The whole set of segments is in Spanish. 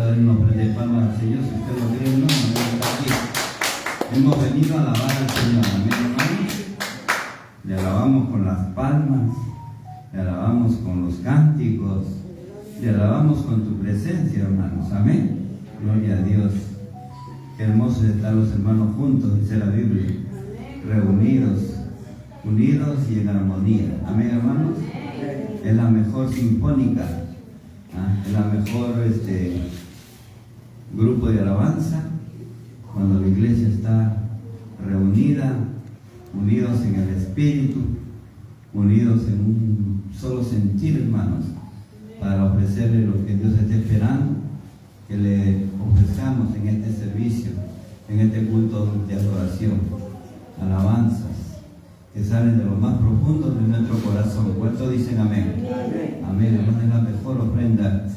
dar una ofrenda de palmas al Señor, si usted lo cree, no está aquí. Hemos venido a alabar al Señor, amén, hermanos. Le alabamos con las palmas, le alabamos con los cánticos, le alabamos con tu presencia, hermanos, amén. Gloria a Dios. Qué hermoso es estar los hermanos juntos, dice la Biblia, reunidos, unidos y en armonía, amén, hermanos. Es la mejor sinfónica, es la mejor grupo de alabanza cuando la iglesia está reunida, unidos en el Espíritu, unidos en un solo sentir, hermanos, para ofrecerle lo que Dios está esperando que le ofrezcamos en este servicio, en este culto de adoración, alabanzas que salen de lo más profundo de nuestro corazón. ¿Cuántos dicen amén? Amén, hermano, es la mejor ofrenda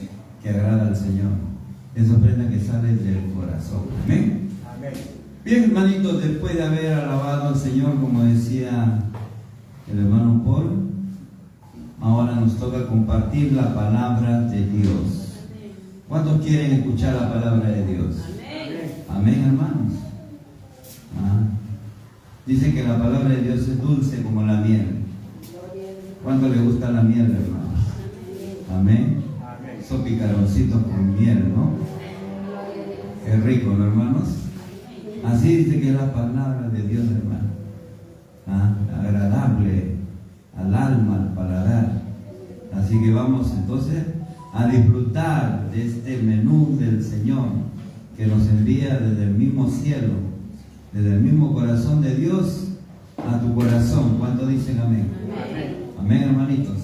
que agrada al Señor. Es ofrenda que sale del corazón. Amén. Bien, hermanitos, después de haber alabado al Señor, como decía el hermano Paul, ahora nos toca compartir la palabra de Dios. ¿Cuántos quieren escuchar la palabra de Dios? Amén, hermanos. Dice que la palabra de Dios es dulce como la miel. ¿Cuánto le gusta la miel, hermanos? Amén. Esos picaroncitos con miel, ¿no? Qué rico, ¿no, hermanos? Así dice que es la palabra de Dios, hermano. Agradable al alma, al paladar. Así que vamos entonces a disfrutar de este menú del Señor que nos envía desde el mismo cielo, desde el mismo corazón de Dios a tu corazón. ¿Cuántos dicen amén? Amén, hermanitos.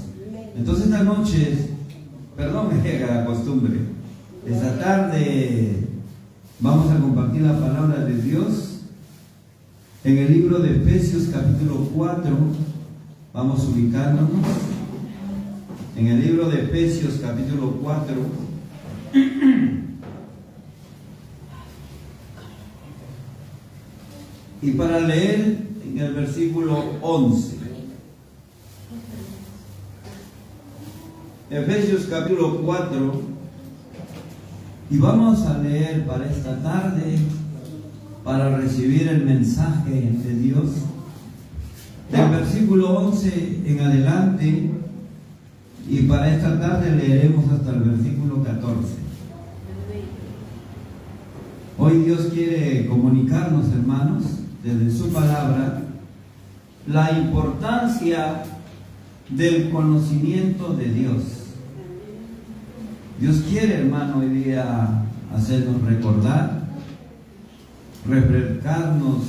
Entonces esta noche, perdón que llega la costumbre, esta tarde vamos a compartir la palabra de Dios en el libro de Efesios capítulo 4. Vamos ubicándonos en el libro de Efesios capítulo 4. Y para leer en el versículo 11. Efesios capítulo 4. Y vamos a leer para esta tarde, para recibir el mensaje de Dios, del versículo 11 en adelante. Y para esta tarde leeremos hasta el versículo 14. Hoy Dios quiere comunicarnos, hermanos, desde su palabra, la importancia del conocimiento de Dios. Dios quiere, hermano, hoy día hacernos recordar, refrescarnos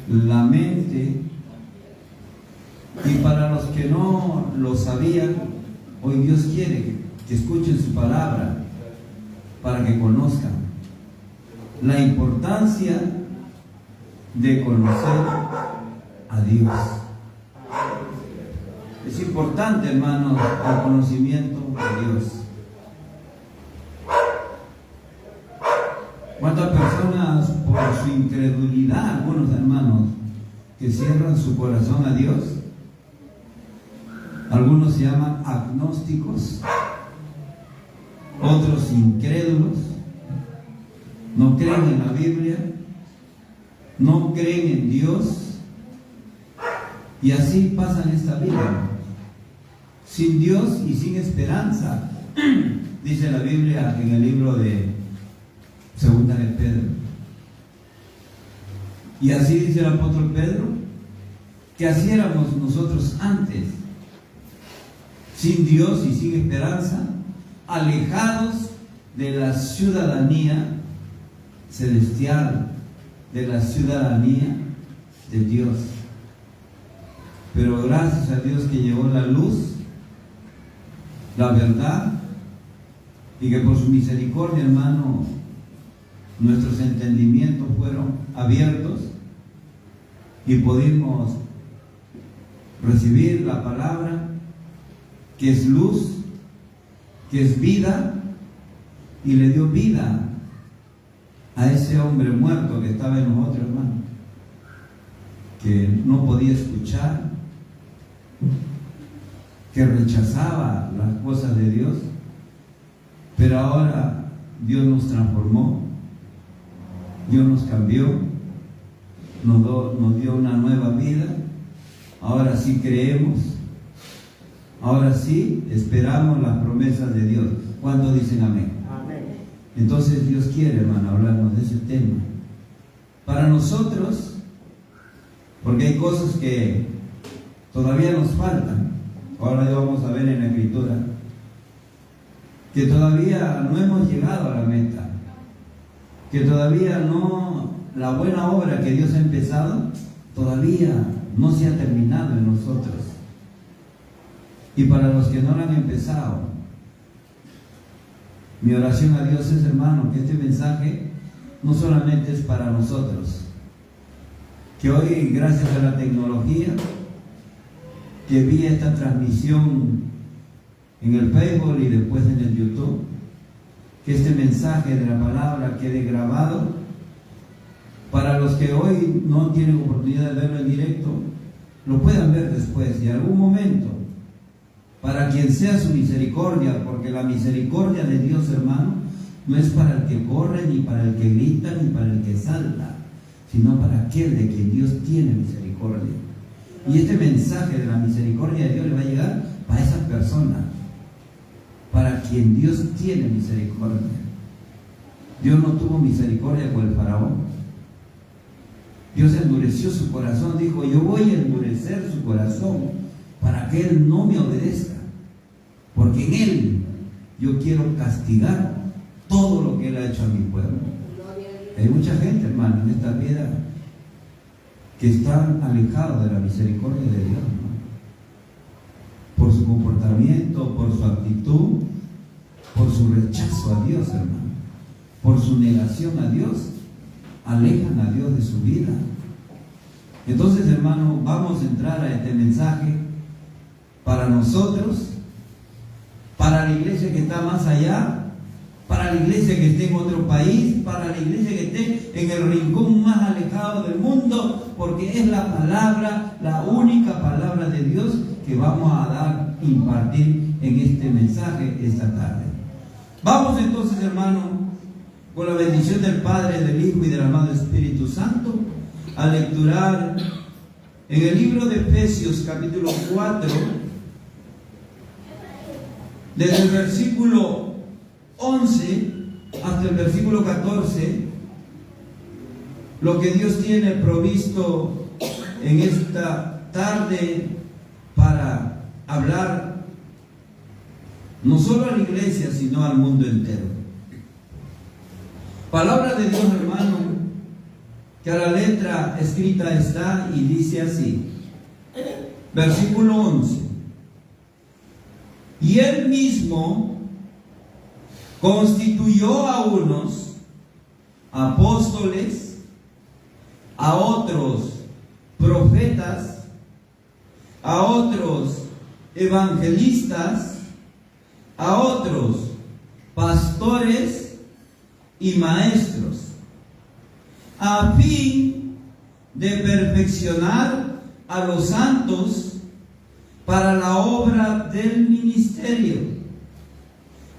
la mente. Y para los que no lo sabían, hoy Dios quiere que escuchen su palabra para que conozcan la importancia de conocer a Dios. Es importante, hermanos, el conocimiento de Dios. ¿Cuántas personas por su incredulidad, algunos hermanos, que cierran su corazón a Dios? Algunos se llaman agnósticos, otros incrédulos, no creen en la Biblia, no creen en Dios, y así pasan esta vida, sin Dios y sin esperanza, dice la Biblia en el libro de Segunda de Pedro. Y así dice el apóstol Pedro, que así éramos nosotros antes, sin Dios y sin esperanza, alejados de la ciudadanía celestial, de la ciudadanía de Dios. Pero gracias a Dios que llegó la luz, la verdad, y que por su misericordia, hermano, nuestros entendimientos fueron abiertos y pudimos recibir la palabra, que es luz, que es vida, y le dio vida a ese hombre muerto que estaba en nosotros, hermano, que no podía escuchar, que rechazaba las cosas de Dios, pero ahora Dios nos transformó, Dios nos cambió, nos dio una nueva vida. Ahora sí creemos, ahora sí esperamos las promesas de Dios. ¿Cuántos dicen amén? Amén. Entonces Dios quiere, hermano, hablarnos de ese tema. Para nosotros, porque hay cosas que todavía nos faltan. Ahora ya vamos a ver en la Escritura que todavía no hemos llegado a la meta, que todavía no, la buena obra que Dios ha empezado, todavía no se ha terminado en nosotros. Y para los que no la han empezado, mi oración a Dios es, hermano, que este mensaje no solamente es para nosotros, que hoy, gracias a la tecnología, que vi esta transmisión en el Facebook y después en el YouTube, que este mensaje de la palabra quede grabado para los que hoy no tienen oportunidad de verlo en directo, lo puedan ver después y en algún momento, para quien sea su misericordia, porque la misericordia de Dios, hermano, no es para el que corre, ni para el que grita, ni para el que salta, sino para aquel de quien Dios tiene misericordia. Y este mensaje de la misericordia de Dios le va a llegar para esa persona, para quien Dios tiene misericordia. Dios no tuvo misericordia con el faraón. Dios endureció su corazón, dijo: yo voy a endurecer su corazón para que él no me obedezca, porque en él yo quiero castigar todo lo que él ha hecho a mi pueblo. Hay mucha gente, hermano, en esta vida que están alejados de la misericordia de Dios, ¿no? Por su comportamiento, por su actitud, por su rechazo a Dios, hermano, por su negación a Dios, alejan a Dios de su vida. Entonces, hermano, vamos a entrar a este mensaje para nosotros, para la iglesia que está más allá, para la iglesia que esté en otro país, para la iglesia que esté en el rincón más alejado del mundo, porque es la palabra, la única palabra de Dios que vamos a impartir en este mensaje esta tarde. Vamos entonces, hermano, con la bendición del Padre, del Hijo y del amado Espíritu Santo, a lecturar en el libro de Efesios capítulo 4, desde el versículo 11 hasta el versículo 14, lo que Dios tiene provisto en esta tarde para hablar no solo a la iglesia, sino al mundo entero. Palabra de Dios, hermano, que a la letra escrita está y dice así, versículo 11: y él mismo constituyó a unos apóstoles, a otros profetas, a otros evangelistas, a otros pastores y maestros, a fin de perfeccionar a los santos para la obra del ministerio,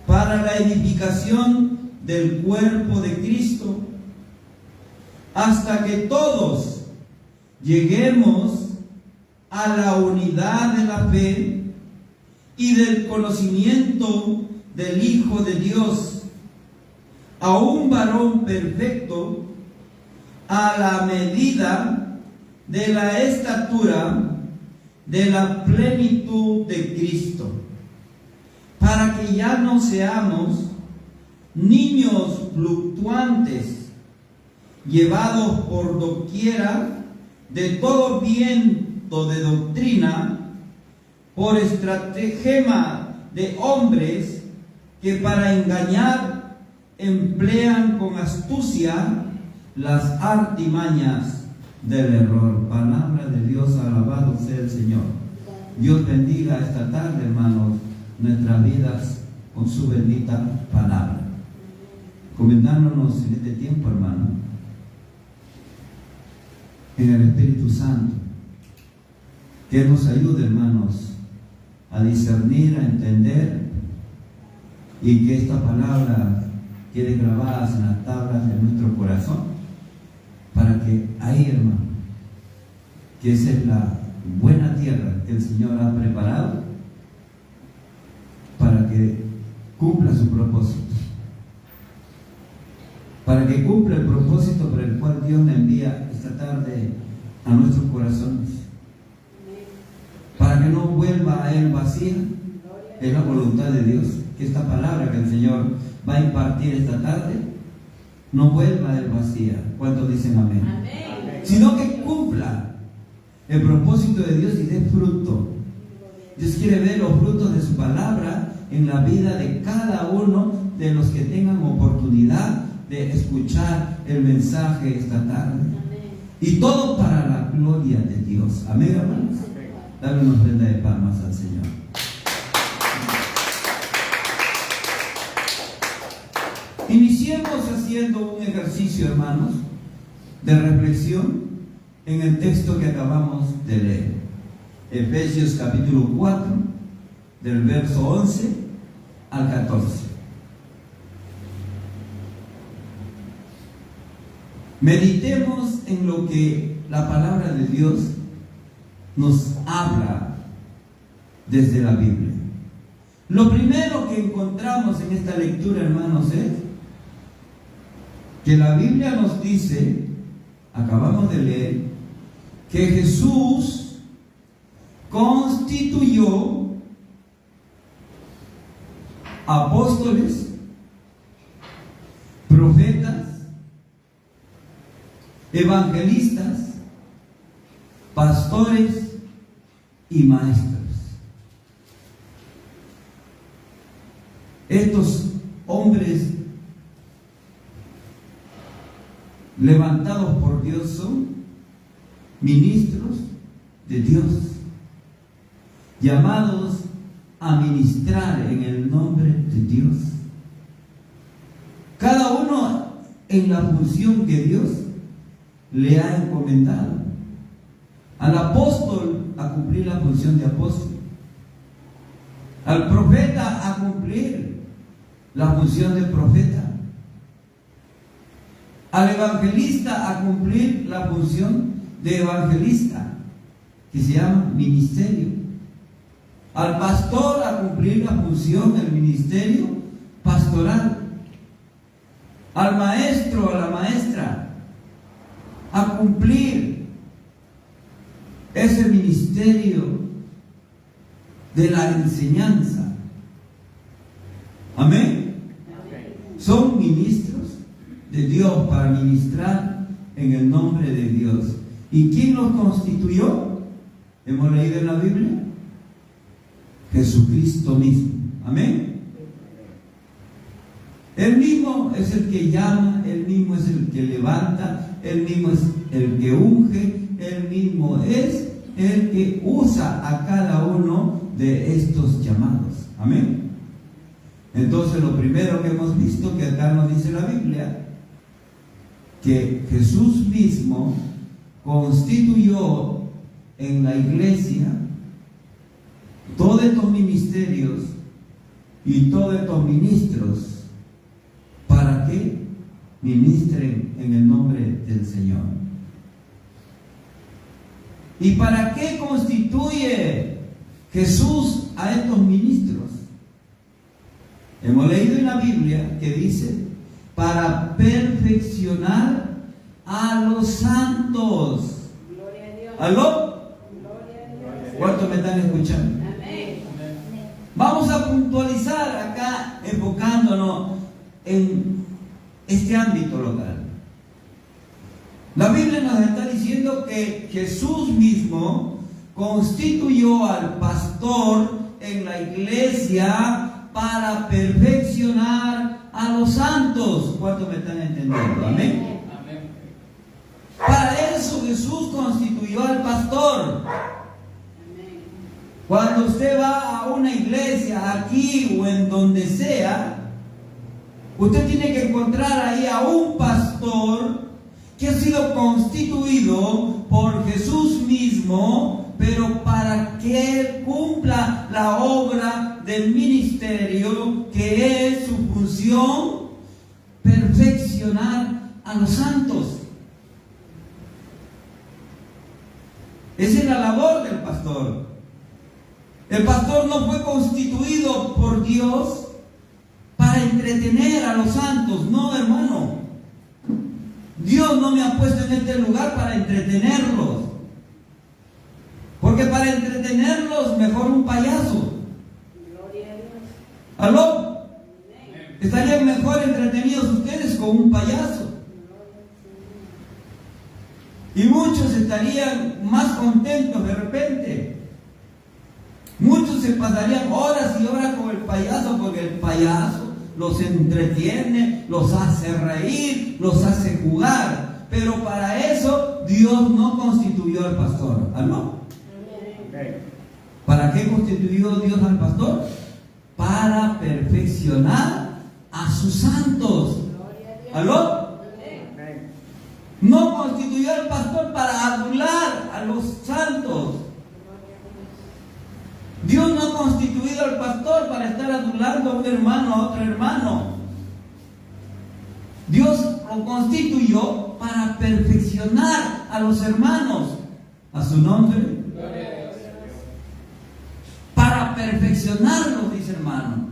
para la edificación del cuerpo de Cristo, hasta que todos lleguemos a la unidad de la fe y del conocimiento del Hijo de Dios, a un varón perfecto, a la medida de la estatura de la plenitud de Cristo, para que ya no seamos niños fluctuantes, llevados por doquiera de todo viento de doctrina, por estratagema de hombres que para engañar emplean con astucia las artimañas del error. Palabra de Dios, alabado sea el Señor. Dios bendiga esta tarde, hermanos, nuestras vidas con su bendita palabra. Encomendándonos en este tiempo, hermano, en el Espíritu Santo, que nos ayude, hermanos, a discernir, a entender, y que esta palabra queden grabadas en las tablas de nuestro corazón, para que ahí, hermano, que esa es la buena tierra que el Señor ha preparado para que cumpla su propósito, para que cumpla el propósito por el cual Dios me envía esta tarde a nuestros corazones, para que no vuelva a Él vacía. Es la voluntad de Dios que esta palabra que el Señor va a impartir esta tarde no vuelva a Él vacía. ¿Cuántos dicen amén? Amén. Sino que cumpla el propósito de Dios y dé fruto. Dios quiere ver los frutos de su palabra en la vida de cada uno de los que tengan oportunidad de escuchar el mensaje esta tarde. Amén. Y todo para la gloria de Dios. Amén, hermanos. Dale una ofrenda de palmas al Señor. Iniciemos haciendo un ejercicio, hermanos, de reflexión en el texto que acabamos de leer. Efesios capítulo 4, del verso 11 al 14. Meditemos en lo que la palabra de Dios nos habla desde la Biblia. Lo primero que encontramos en esta lectura, hermanos, es que la Biblia nos dice, acabamos de leer, que Jesús constituyó apóstoles, profetas, evangelistas, pastores y maestros. Estos hombres levantados por Dios son ministros de Dios, llamados a ministrar en el nombre de Dios. Cada uno en la función que Dios le ha encomendado. Al apóstol a cumplir la función de apóstol, al profeta a cumplir la función de profeta, al evangelista a cumplir la función de evangelista, que se llama ministerio, al pastor a cumplir la función del ministerio pastoral, al maestro, a la maestra a cumplir ese ministerio de la enseñanza. Amén. Son ministros de Dios para ministrar en el nombre de Dios. ¿Y quién los constituyó? Hemos leído en la Biblia, Jesucristo mismo. Amén. Él mismo es el que llama, Él mismo es el que levanta, Él mismo es el que unge, Él mismo es el que usa a cada uno de estos llamados. Amén. Entonces, lo primero que hemos visto, que acá nos dice la Biblia, que Jesús mismo constituyó en la iglesia todos estos ministerios y todos estos ministros para que ministren en el nombre del Señor. ¿Y para qué constituye Jesús a estos ministros? Hemos leído en la Biblia que dice, para perfeccionar a los santos. Gloria a Dios. ¿Aló? Gloria a Dios. ¿Cuántos me están escuchando? Amén. Vamos a puntualizar acá, enfocándonos en este ámbito local. La Biblia nos está diciendo que Jesús mismo constituyó al pastor en la iglesia para perfeccionar a los santos. ¿Cuántos me están entendiendo? Amén. Para eso Jesús constituyó al pastor. Cuando usted va a una iglesia, aquí o en donde sea, usted tiene que encontrar ahí a un pastor que ha sido constituido por Jesús mismo, pero para que Él cumpla la obra del ministerio, que es su función perfeccionar a los santos. Esa es la labor del pastor. El pastor no fue constituido por Dios para entretener a los santos. No, hermano. Dios no me ha puesto en este lugar para entretenerlos. Porque para entretenerlos, mejor un payaso. ¿Aló? Estarían mejor entretenidos ustedes con un payaso. Y muchos estarían más contentos de repente. Muchos se pasarían horas y horas con el payaso, porque el payaso los entretiene, los hace reír, los hace jugar. Pero para eso Dios no constituyó al pastor. ¿Aló? ¿Para qué constituyó Dios al pastor? Para perfeccionar a sus santos. ¿Aló? No constituyó al pastor para adular a los santos. Dios no ha constituido al pastor para estar adulando a un hermano, a otro hermano. Dios lo constituyó para perfeccionar a los hermanos. A su nombre. Para perfeccionarlos, dice hermano.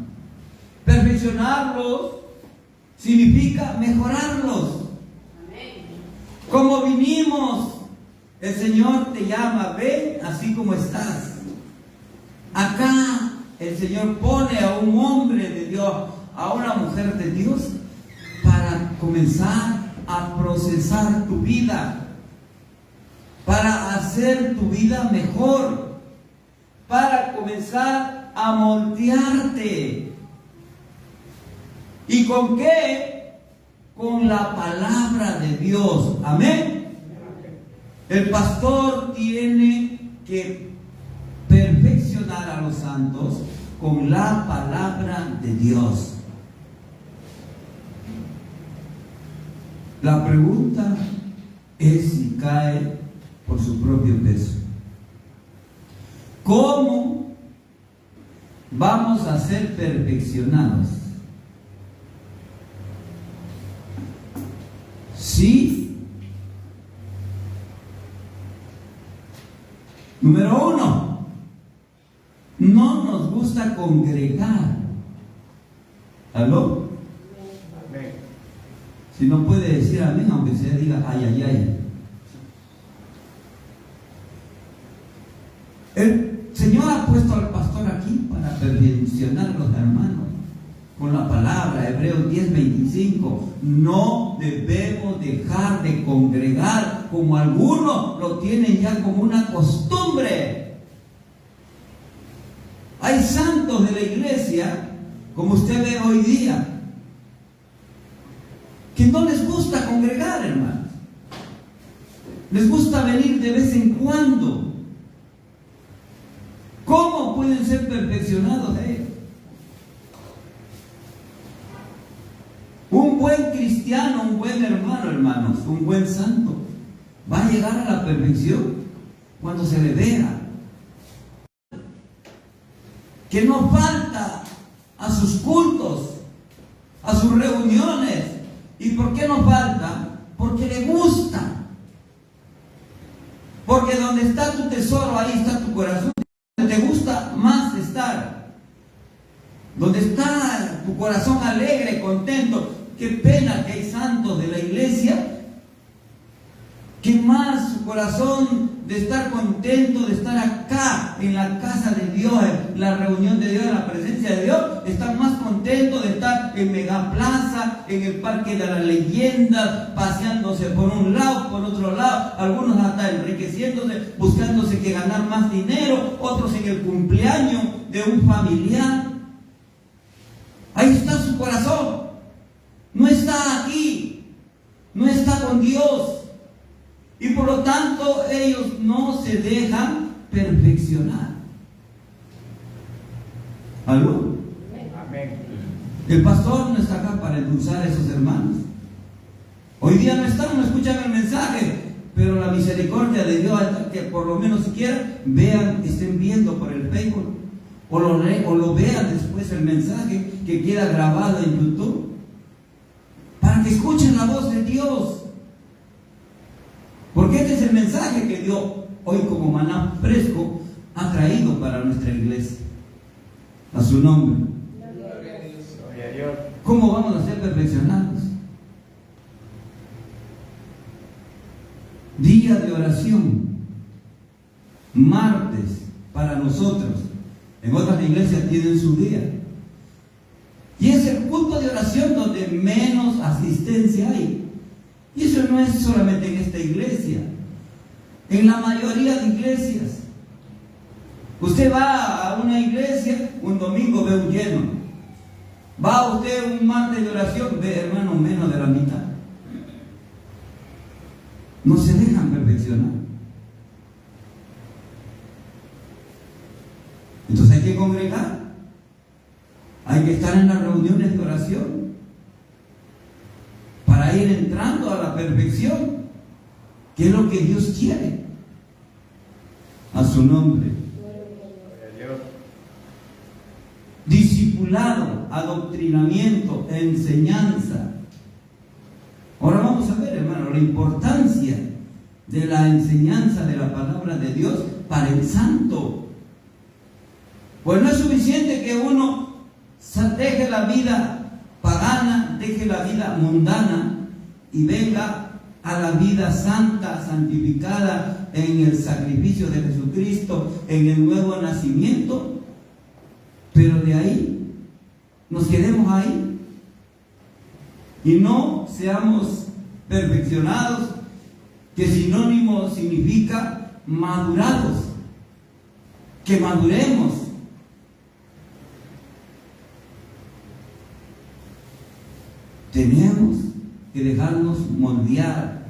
Perfeccionarlos significa mejorarlos. Como vinimos, el Señor te llama, ven así como estás. Acá el Señor pone a un hombre de Dios, a una mujer de Dios, para comenzar a procesar tu vida, para hacer tu vida mejor, para comenzar a moldearte. ¿Y con qué? Con la palabra de Dios. Amén. El pastor tiene que perfeccionar a los santos con la palabra de Dios. La pregunta es si cae por su propio peso. ¿Cómo vamos a ser perfeccionados? Sí. Número 1, no nos gusta congregar. ¿Aló? Amén. Si no puede decir amén, aunque se diga ay, ay, ay. El Señor ha puesto al pastor aquí para perfeccionar a los hermanos. Con la palabra, Hebreos 10:25, no debemos dejar de congregar como algunos lo tienen ya como una costumbre. Hay santos de la iglesia, como usted ve hoy día, que no les gusta congregar, hermanos. Les gusta venir de vez en cuando. ¿Cómo pueden ser perfeccionados de ellos? Un buen cristiano, un buen hermano, hermanos, un buen santo, va a llegar a la perfección cuando se le vea que no falta a sus cultos, a sus reuniones. ¿Y por qué no falta? Porque le gusta. Porque donde está tu tesoro, ahí está tu corazón. Donde te gusta más estar, donde está tu corazón alegre, contento. Qué pena que hay santos de la iglesia que más su corazón de estar contento de estar acá en la casa de Dios, en la reunión de Dios, en la presencia de Dios, están más contentos de estar en Megaplaza, en el Parque de las Leyendas, paseándose por un lado, por otro lado, algunos hasta enriqueciéndose, buscándose que ganar más dinero, otros en el cumpleaños de un familiar. Ahí está su corazón. No está aquí, no está con Dios, y por lo tanto ellos no se dejan perfeccionar. ¿Aló? Amén. El pastor no está acá para endulzar a esos hermanos. Hoy día no están, no escuchan el mensaje, pero la misericordia de Dios es que por lo menos siquiera vean, estén viendo por el Facebook, o lo vean después el mensaje que queda grabado en YouTube. Para que escuchen la voz de Dios. Porque este es el mensaje que Dios hoy como maná fresco ha traído para nuestra iglesia. A su nombre. ¿Cómo vamos a ser perfeccionados? Día de oración, martes para nosotros. En otras iglesias tienen su día. Y es el culto de oración donde menos asistencia hay. Y eso no es solamente en esta iglesia. En la mayoría de iglesias. Usted va a una iglesia, un domingo ve un lleno. Va usted un martes de oración, ve, hermano, menos de la mitad. No se dejan perfeccionar. Entonces hay que congregar. Hay que estar en las reuniones de oración para ir entrando a la perfección, que es lo que Dios quiere. A su nombre. Discipulado, adoctrinamiento, enseñanza. Ahora vamos a ver, hermano, la importancia de la enseñanza de la palabra de Dios para el santo. Pues no es suficiente que uno deje la vida pagana, deje la vida mundana y venga a la vida santa, santificada en el sacrificio de Jesucristo, en el nuevo nacimiento, pero de ahí nos quedemos ahí y no seamos perfeccionados, que sinónimo significa madurados, que maduremos. Tenemos que dejarnos moldear,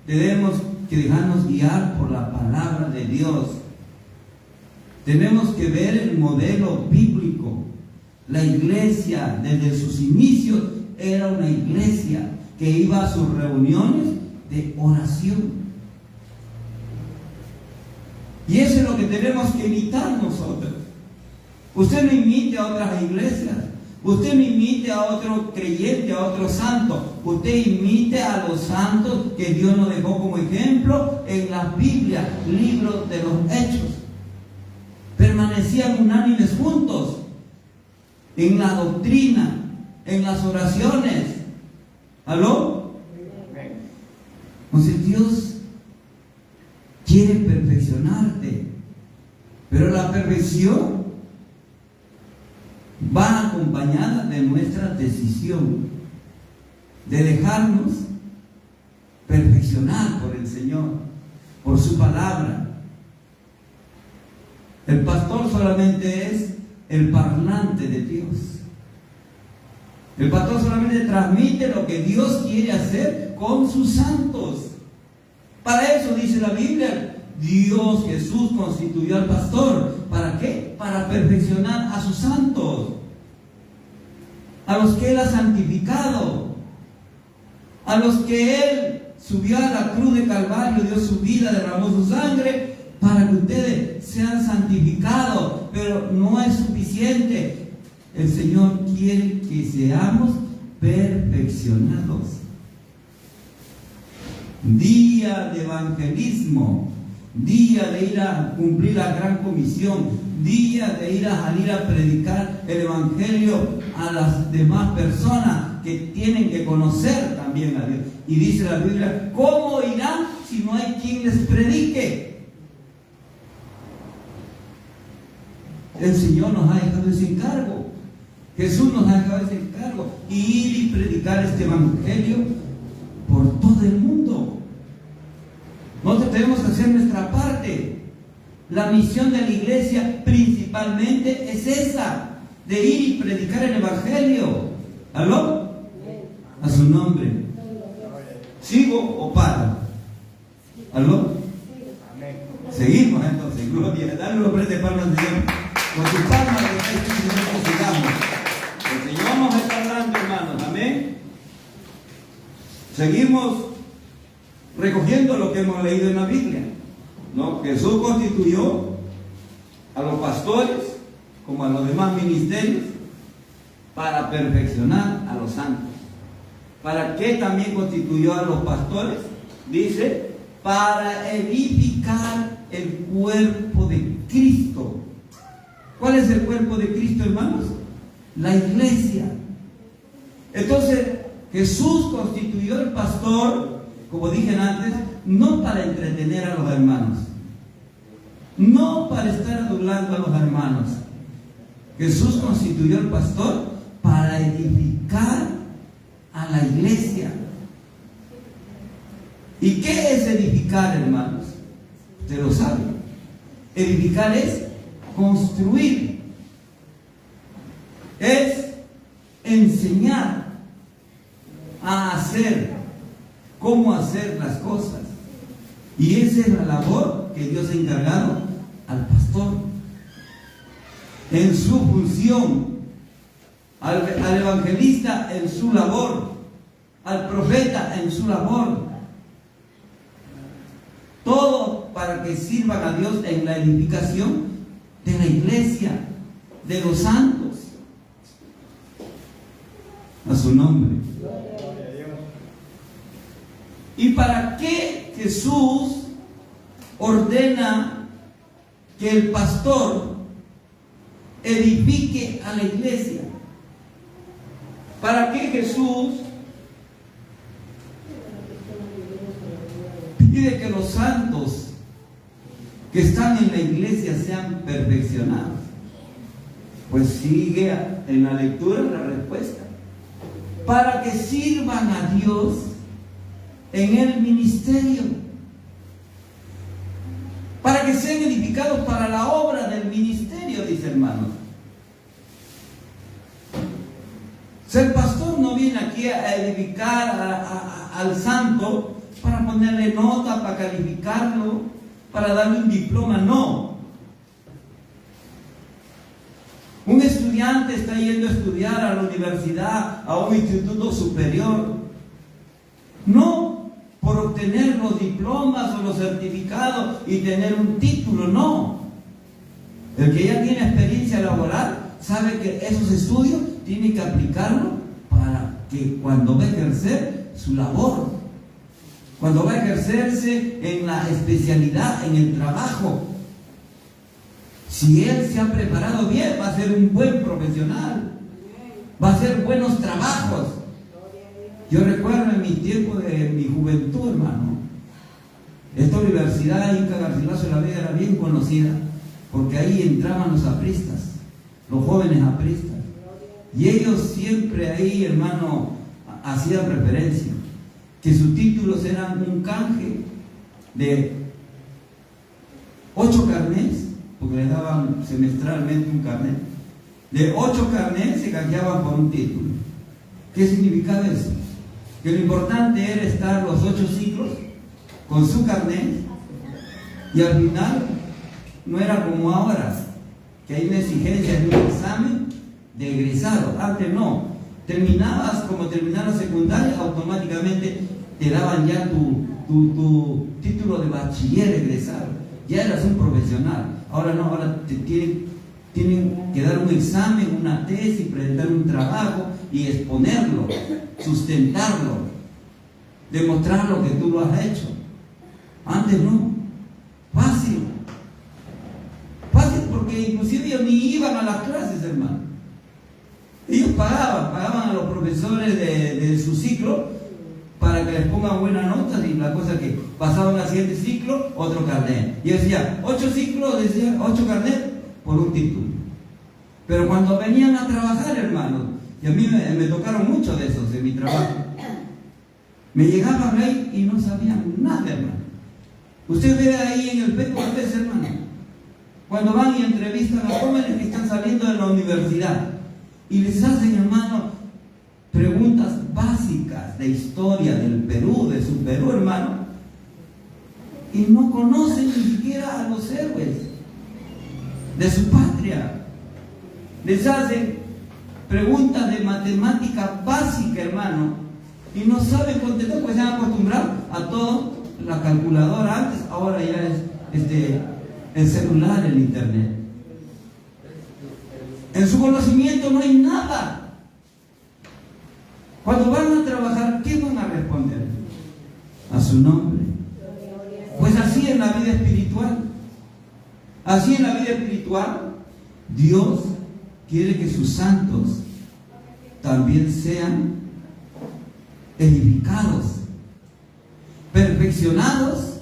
tenemos que dejarnos guiar por la palabra de Dios. Tenemos que ver el modelo bíblico. La iglesia desde sus inicios era una iglesia que iba a sus reuniones de oración. Y eso es lo que tenemos que imitar nosotros. Usted no imite a otras iglesias. Usted no imite a otro creyente, a otro santo. Usted imite a los santos que Dios nos dejó como ejemplo en la Biblia, libros de los Hechos. Permanecían unánimes juntos en la doctrina, en las oraciones. ¿Aló? Entonces Dios quiere perfeccionarte, pero la perfección va acompañada de nuestra decisión de dejarnos perfeccionar por el Señor, por su palabra. El pastor solamente es el parlante de Dios. El pastor solamente transmite lo que Dios quiere hacer con sus santos. Para eso dice la Biblia, Dios Jesús constituyó al pastor. ¿Para qué? Para perfeccionar a sus santos, a los que Él ha santificado, a los que Él subió a la cruz de Calvario, dio su vida, derramó su sangre, para que ustedes sean santificados. Pero no es suficiente. El Señor quiere que seamos perfeccionados. Día de evangelismo, día de ir a cumplir la gran comisión, día de ir a salir a predicar el evangelio a las demás personas que tienen que conocer también a Dios. Y dice la Biblia, ¿cómo irán si no hay quien les predique? El Señor nos ha dejado ese encargo. Jesús nos ha dejado ese encargo, ir y predicar este evangelio por todo el mundo. Nosotros tenemos que hacer nuestra parte. La misión de la iglesia principalmente es esa, de ir y predicar el evangelio. ¿Aló? A su nombre. ¿Sigo o paro? ¿Aló? Seguimos entonces, gloria. Dale los prende palmas al Señor. Con sus palmas de Cristo, Señor, sigamos. El Señor nos está hablando, hermanos. Amén. Seguimos recogiendo lo que hemos leído en la Biblia, ¿no? Jesús constituyó a los pastores como a los demás ministerios para perfeccionar a los santos. ¿Para qué también constituyó a los pastores? Dice, para edificar el cuerpo de Cristo. ¿Cuál es el cuerpo de Cristo, hermanos? La iglesia. Entonces, Jesús constituyó el pastor, como dije antes, no para entretener a los hermanos, no para estar adulando a los hermanos. Jesús constituyó el pastor para edificar a la iglesia. ¿Y qué es edificar, hermanos? Usted lo sabe. Edificar es construir, es enseñar a hacer, cómo hacer las cosas. Y esa es la labor que Dios ha encargado al pastor en su función, al evangelista en su labor, al profeta en su labor. Todo para que sirvan a Dios en la edificación de la iglesia, de los santos. A su nombre. ¿Y para qué Jesús ordena que el pastor edifique a la iglesia? ¿Para qué Jesús pide que los santos que están en la iglesia sean perfeccionados? Pues sigue en la lectura la respuesta. Para que sirvan a Dios en el ministerio, para que sean edificados para la obra del ministerio, dice hermanos. El pastor no viene aquí a edificar al santo para ponerle nota, para calificarlo, para darle un diploma, no. Un estudiante está yendo a estudiar a la universidad, a un instituto superior, no por obtener los diplomas o los certificados y tener un título, no. El que ya tiene experiencia laboral sabe que esos estudios tiene que aplicarlo para que cuando va a ejercer su labor, cuando va a ejercerse en la especialidad, en el trabajo, si él se ha preparado bien, va a ser un buen profesional, va a hacer buenos trabajos. Yo recuerdo en mi tiempo de mi juventud, hermano, esta universidad Inca Garcilaso de la Vega era bien conocida, porque ahí entraban los apristas, los jóvenes apristas. Y ellos siempre ahí, hermano, hacían referencia, que sus títulos eran un canje de 8 carnets, porque les daban semestralmente un carnet. De 8 carnets se canjeaban por un título. ¿Qué significaba eso? Que lo importante era estar los 8 ciclos con su carnet, y al final no era como ahora, que hay una exigencia de un examen de egresado. Antes no, terminabas, como terminar la secundaria, automáticamente te daban ya tu título de bachiller egresado, ya eras un profesional. Ahora no, ahora te tienen que dar un examen, una tesis, presentar un trabajo y exponerlo, sustentarlo, demostrar lo que tú lo has hecho. Antes no, fácil, porque inclusive ellos ni iban a las clases, hermano. Ellos pagaban a los profesores de su ciclo para que les pongan buenas notas, y la cosa que pasaban al siguiente ciclo, otro carnet. Y decía, 8 ciclos, decía 8 carnet por un título. Pero cuando venían a trabajar, hermanos, y a mí me tocaron muchos de esos en mi trabajo, me llegaban ahí y no sabían nada, hermano. Usted ve ahí en el Peco a veces, hermano, cuando van y entrevistan a jóvenes que están saliendo de la universidad y les hacen, hermano, preguntas básicas de historia del Perú, de su Perú, hermano, y no conocen ni siquiera a los héroes de su patria. Les hacen preguntas de matemática básica, hermano, y no saben contestar, pues se han acostumbrado a todo, la calculadora antes, ahora ya es el celular, el internet. En su conocimiento no hay nada. Cuando van a trabajar, su nombre. Pues así en la vida espiritual. Así en la vida espiritual, Dios quiere que sus santos también sean edificados, perfeccionados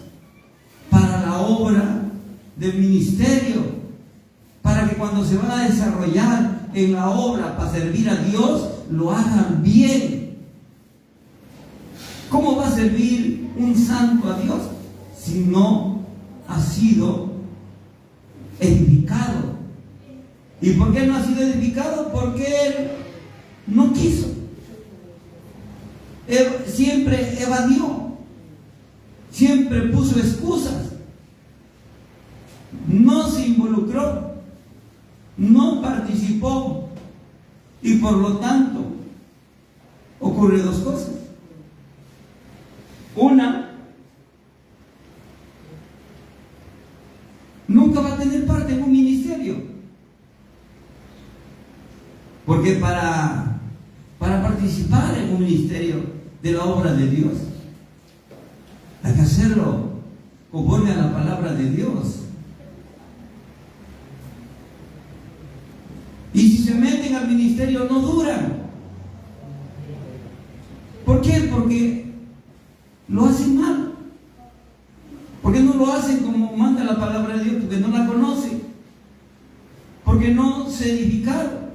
para la obra del ministerio, para que cuando se van a desarrollar en la obra para servir a Dios, lo hagan bien. ¿Cómo va a servir un santo a Dios si no ha sido edificado? ¿Y por qué no ha sido edificado? Porque él no quiso. Siempre evadió, siempre puso excusas, no se involucró, no participó, y por lo tanto ocurre dos cosas. Una, nunca va a tener parte en un ministerio, porque para participar en un ministerio de la obra de Dios hay que hacerlo conforme a la palabra de Dios. Y si se meten al ministerio no duran. ¿Por qué? Porque lo hacen mal. Porque no lo hacen como manda la palabra de Dios, porque no la conocen, porque no se edificaron.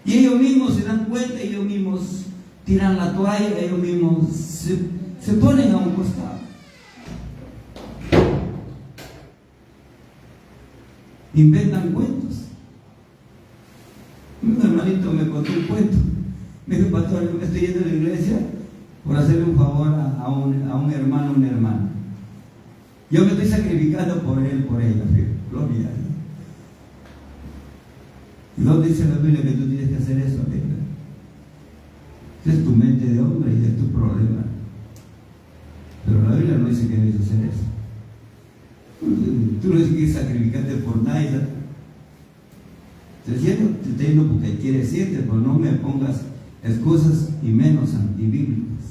Y ellos mismos se dan cuenta, ellos mismos tiran la toalla, ellos mismos se ponen a un costado. Inventan cuentos. Un hermanito me contó un cuento. Me dijo: pastor, yo me estoy yendo a la iglesia por hacerle un favor a un hermano, una hermana. Yo me estoy sacrificando por él, por ella. Gloria a Dios. ¿Y dónde dice la Biblia que tú tienes que hacer eso? Esa es tu mente de hombre y es tu problema. Pero la Biblia no dice que debes hacer eso. Tú no dices que sacrificarte por nadie. Te estoy diciendo porque quieres irte, pero no me pongas excusas y menos antibíblicas.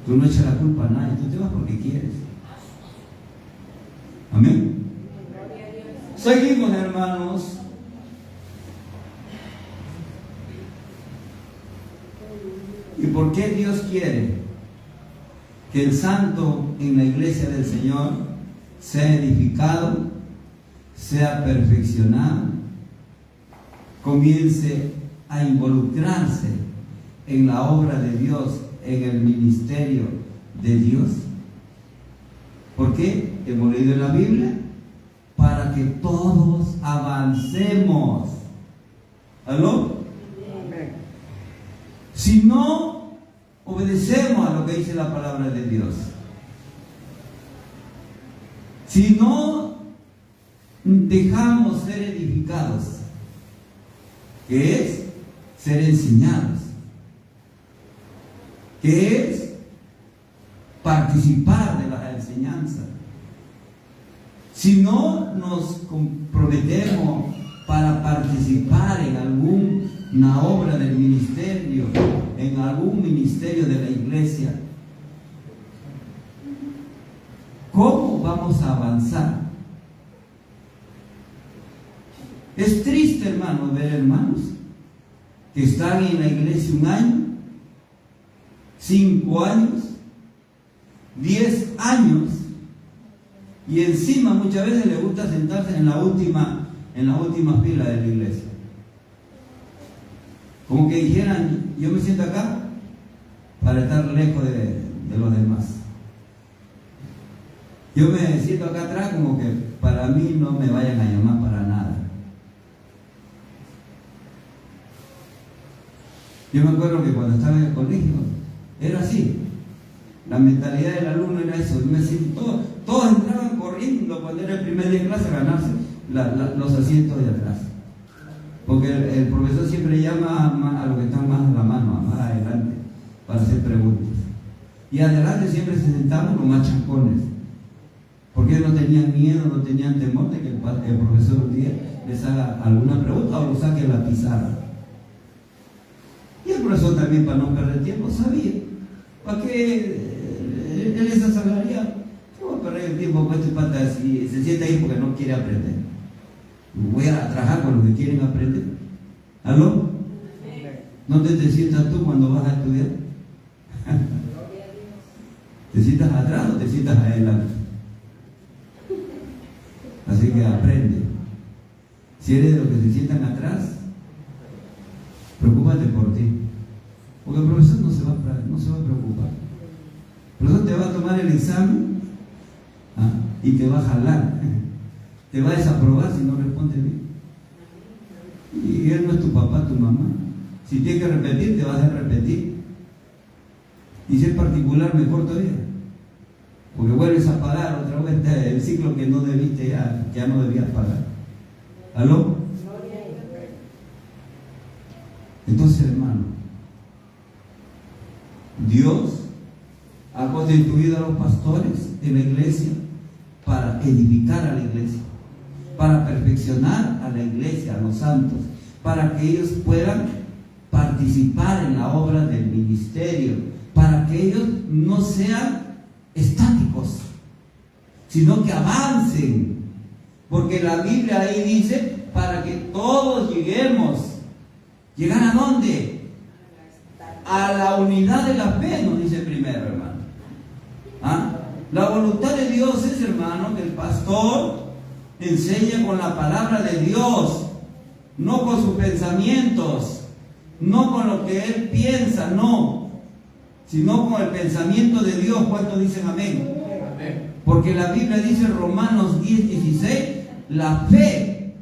Tú no echas la culpa a nadie, tú te vas porque quieres. Amén. Seguimos, hermanos. ¿Y por qué Dios quiere que el santo en la iglesia del Señor sea edificado, sea perfeccionado, comience a involucrarse en la obra de Dios, en el ministerio de Dios? ¿Por qué? Hemos leído en la Biblia para que todos avancemos. ¿Aló? Si no obedecemos a lo que dice la palabra de Dios, si no dejamos ser edificados, que es ser enseñados, que es participar de la enseñanza, si no nos comprometemos para participar en alguna obra del ministerio, en algún ministerio de la iglesia, ¿cómo vamos a avanzar? Es triste, hermano, ver hermanos que están en la iglesia 1 año, 5 años, 10 años, y encima muchas veces les gusta sentarse en la última fila de la iglesia. Como que dijeran: yo me siento acá para estar lejos de los demás. Yo me siento acá atrás como que para mí no me vayan a llamar para nada. Yo me acuerdo que cuando estaba en el colegio era así. La mentalidad del alumno era eso. Todos entraban corriendo cuando era el primer día de clase a ganarse los asientos de atrás. Porque el profesor siempre llama a los que están más a la mano, más adelante, para hacer preguntas. Y adelante siempre se sentaban los más chancones, porque no tenían miedo, no tenían temor de que el profesor un día les haga alguna pregunta o lo saque a la pizarra. Y el profesor también para no perder tiempo, sabía. ¿Para qué él es asalariado? ¿Qué voy a perder el tiempo con este pata si se sienta ahí porque no quiere aprender? Voy a trabajar con los que quieren aprender. ¿Aló? ¿Dónde te sientas tú cuando vas a estudiar? ¿Te sientas atrás o te sientas adelante? Así que aprende. Si eres de los que se sientan atrás, preocúpate por ti. Porque el profesor no se va a preocupar. El profesor te va a tomar el examen y te va a jalar. Te va a desaprobar si no respondes bien. Y él no es tu papá, tu mamá. Si tienes que repetir, te vas a repetir. Y si es particular, mejor todavía. Porque vuelves a pagar otra vez el ciclo que no debiste ya no debías pagar. ¿Aló? Entonces, hermano, Dios ha constituido a los pastores en la iglesia para edificar a la iglesia, para perfeccionar a la iglesia, a los santos, para que ellos puedan participar en la obra del ministerio, para que ellos no sean estáticos, sino que avancen, porque la Biblia ahí dice para que todos lleguemos. ¿Llegar a dónde? A la unidad de la fe, nos dice primero, hermano. La voluntad de Dios es, hermano, que el pastor enseñe con la palabra de Dios, no con sus pensamientos, no con lo que él piensa, no, sino con el pensamiento de Dios. ¿Cuántos dicen amén? Amén. Porque la Biblia dice en Romanos 10:16, la fe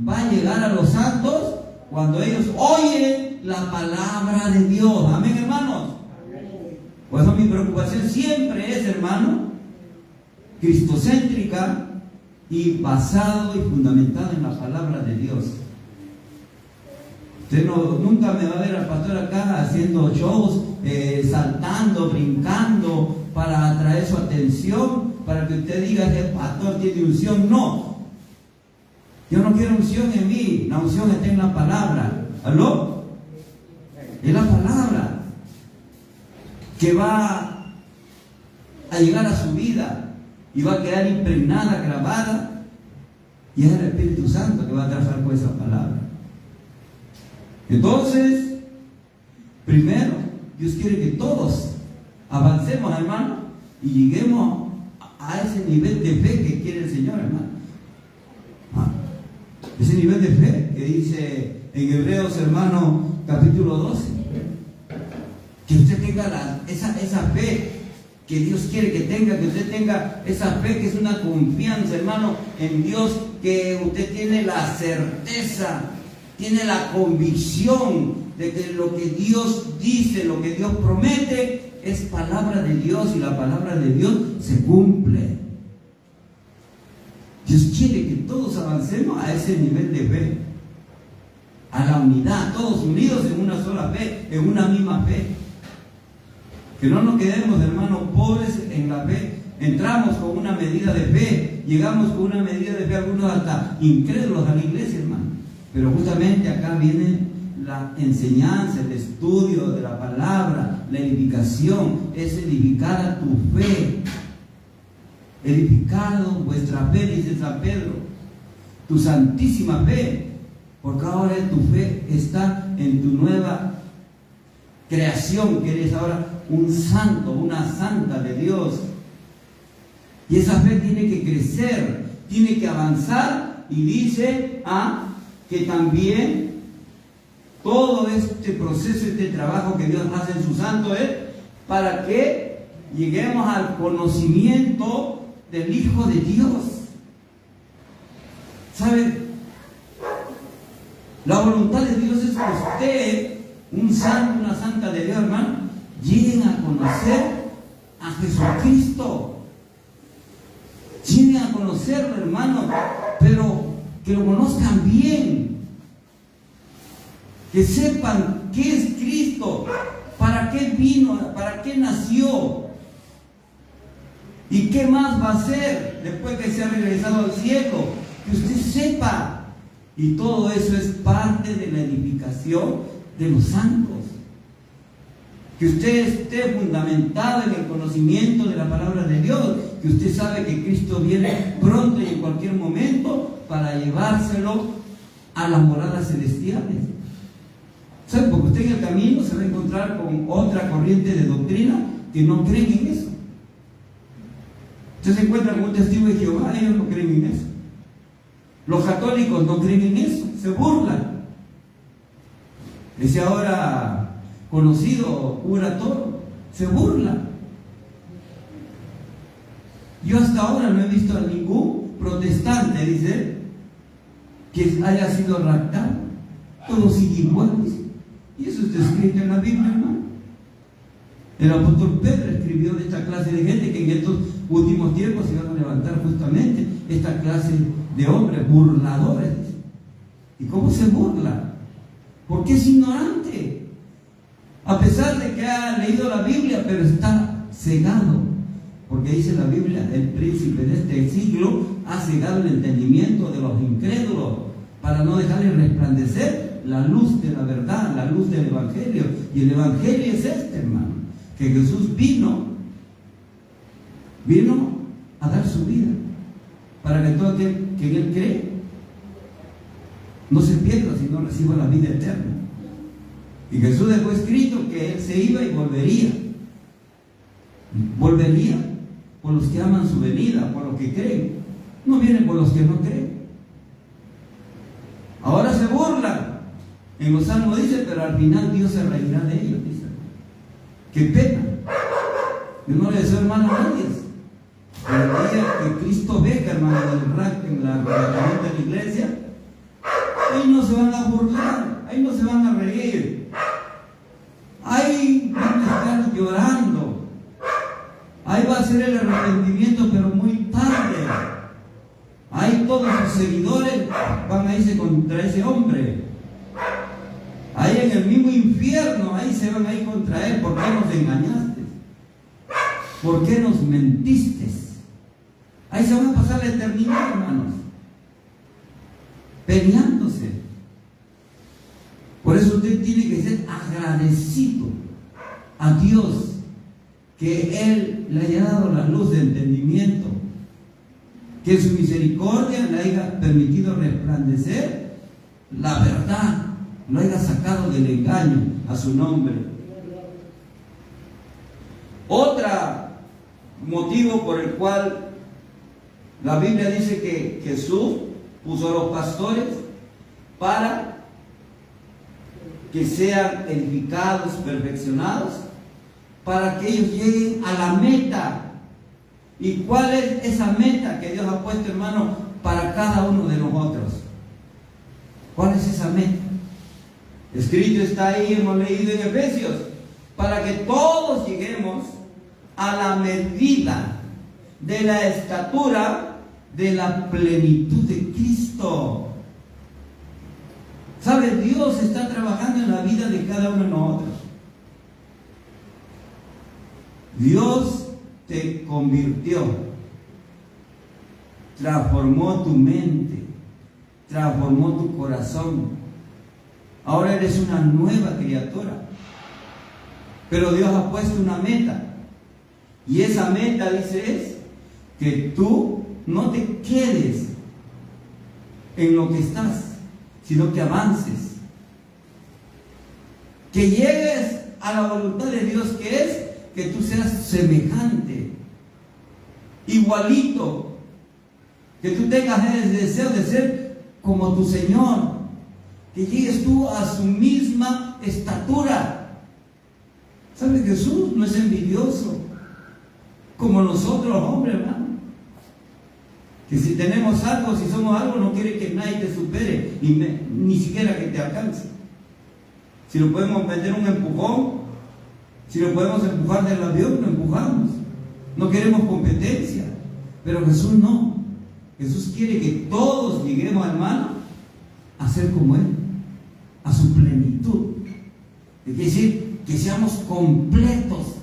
va a llegar a los santos cuando ellos oyen la palabra de Dios. Amén, hermanos. Por eso mi preocupación siempre es, hermano, cristocéntrica y basado y fundamentado en la palabra de Dios. Usted nunca me va a ver al pastor acá haciendo shows, saltando, brincando para atraer su atención, para que usted diga que el pastor tiene unción. No, yo no quiero unción en mí, la unción está en la palabra. ¿Aló? Es la palabra que va a llegar a su vida y va a quedar impregnada, grabada, y es el Espíritu Santo que va a trabajar con esa palabra. Entonces, primero, Dios quiere que todos avancemos, hermano, y lleguemos a ese nivel de fe que quiere el Señor, hermano. Ese nivel de fe que dice en Hebreos, hermano, capítulo 12, que usted tenga esa fe que Dios quiere que tenga, que usted tenga esa fe que es una confianza, hermano, en Dios, que usted tiene la certeza, tiene la convicción de que lo que Dios dice, lo que Dios promete, es palabra de Dios, y la palabra de Dios se cumple. Dios quiere que todos avancemos a ese nivel de fe, a la unidad, todos unidos en una sola fe, en una misma fe. Que no nos quedemos, hermanos, pobres en la fe. Entramos con una medida de fe, llegamos con una medida de fe, algunos hasta incrédulos a la iglesia, hermano. Pero justamente acá viene la enseñanza, el estudio de la palabra, la edificación, es edificar a tu fe. Edificado vuestra fe, dice San Pedro, tu santísima fe, porque ahora tu fe está en tu nueva creación, que eres ahora un santo, una santa de Dios. Y esa fe tiene que crecer, tiene que avanzar, y dice que también todo este proceso, este trabajo que Dios hace en su santo es para que lleguemos al conocimiento del Hijo de Dios. ¿Sabe? La voluntad de Dios es que usted, un santo, una santa de Dios, hermano, lleguen a conocer a Jesucristo. Lleguen a conocerlo, hermano, pero que lo conozcan bien. Que sepan qué es Cristo, para qué vino, para qué nació. ¿Y qué más va a hacer después que se ha regresado al cielo? Que usted sepa. Y todo eso es parte de la edificación de los santos. que usted esté fundamentado en el conocimiento de la palabra de Dios, que usted sabe que Cristo viene pronto y en cualquier momento para llevárselo a las moradas celestiales. ¿Sabe? Porque usted en el camino se va a encontrar con otra corriente de doctrina que no creen en eso. Usted se encuentra con un testigo de Jehová, ellos no creen en eso. Los católicos no creen en eso, se burlan. Ese ahora conocido cura todo, se burla. Yo hasta ahora no he visto a ningún protestante, dice él, que haya sido raptado. Todos siguen iguales. Y eso está escrito en la Biblia, hermano. El apóstol Pedro escribió de esta clase de gente que en estos últimos tiempos se van a levantar justamente esta clase de hombres burladores. ¿Y cómo se burla? Porque es ignorante. A pesar de que ha leído la Biblia, pero está cegado. Porque dice la Biblia, el príncipe de este siglo ha cegado el entendimiento de los incrédulos para no dejarles resplandecer la luz de la verdad, la luz del Evangelio. Y el Evangelio es este, hermano, que Jesús vino a dar su vida para que todo aquel que en Él cree no se pierda, sino reciba la vida eterna. Y Jesús dejó escrito que Él se iba y volvería. Volvería por los que aman su venida, por los que creen. No viene por los que no creen. Ahora se burlan. En los salmos dice, pero al final Dios se reirá de ellos, dice. Qué pena. Yo no le deseo, hermano, a nadie. Pero el día que Cristo venga, hermano, en la arrebatamiento de la iglesia, ahí no se van a burlar, ahí no se van a reír. Ahí van a estar llorando. Ahí va a ser el arrepentimiento, pero muy tarde. Ahí todos sus seguidores van a irse contra ese hombre. Ahí en el mismo infierno, ahí se van a ir contra él. ¿Por qué nos engañaste? ¿Por qué nos mentiste? Ahí se van a pasar la eternidad, hermanos, peleándose. Por eso usted tiene que ser agradecido a Dios que Él le haya dado la luz de entendimiento, que en su misericordia le haya permitido resplandecer la verdad, lo haya sacado del engaño a su nombre. Otro motivo por el cual la Biblia dice que Jesús puso a los pastores para que sean edificados, perfeccionados, para que ellos lleguen a la meta. ¿Y cuál es esa meta que Dios ha puesto, hermano, para cada uno de nosotros? ¿Cuál es esa meta? Escrito está ahí, hemos leído en Efesios, para que todos lleguemos a la medida de la estatura de la plenitud de Cristo. ¿Sabe? Dios está trabajando en la vida de cada uno de nosotros. Dios te convirtió, transformó tu mente, transformó tu corazón. Ahora eres una nueva criatura. Pero Dios ha puesto una meta. Y esa meta, dice, es que tú no te quedes en lo que estás, sino que avances. Que llegues a la voluntad de Dios, que es que tú seas semejante, igualito, que tú tengas el deseo de ser como tu Señor, que llegues tú a su misma estatura. ¿Sabes? Jesús no es envidioso como nosotros los hombres, hermano, que si tenemos algo, si somos algo, no quiere que nadie te supere, ni siquiera que te alcance. Si lo podemos meter un empujón, si lo podemos empujar del avión, lo empujamos. No queremos competencia. Pero Jesús no. Jesús quiere que todos lleguemos, hermano, a ser como Él, a su plenitud. Es decir, que seamos completos,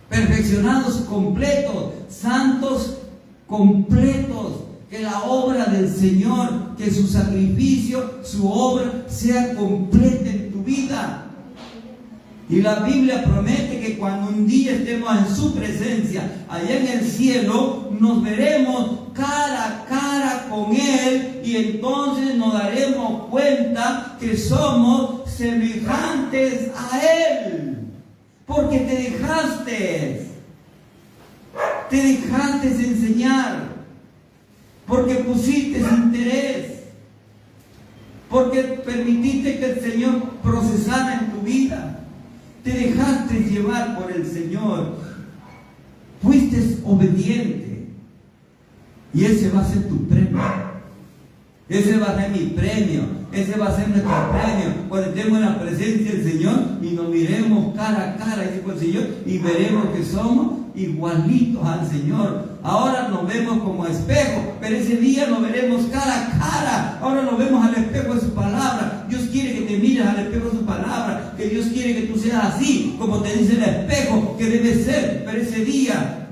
perfeccionados completos, santos completos, que la obra del Señor, que su sacrificio, su obra sea completa en tu vida. Y la Biblia promete que cuando un día estemos en su presencia, allá en el cielo, nos veremos cara a cara con Él, y entonces nos daremos cuenta que somos semejantes a Él. Porque te dejaste enseñar, porque pusiste interés, porque permitiste que el Señor procesara en tu vida. Te dejaste llevar por el Señor. Fuiste obediente. Y ese va a ser tu premio. Ese va a ser mi premio. Ese va a ser nuestro premio. Cuando estemos en la presencia del Señor y nos miremos cara a cara con el Señor y veremos que somos igualitos al Señor. Ahora nos vemos como espejo, pero ese día nos veremos cara a cara. Ahora nos vemos al espejo de su palabra. Dios quiere que te mires al espejo de su palabra, que Dios quiere que tú seas así, como te dice el espejo que debes ser. Pero ese día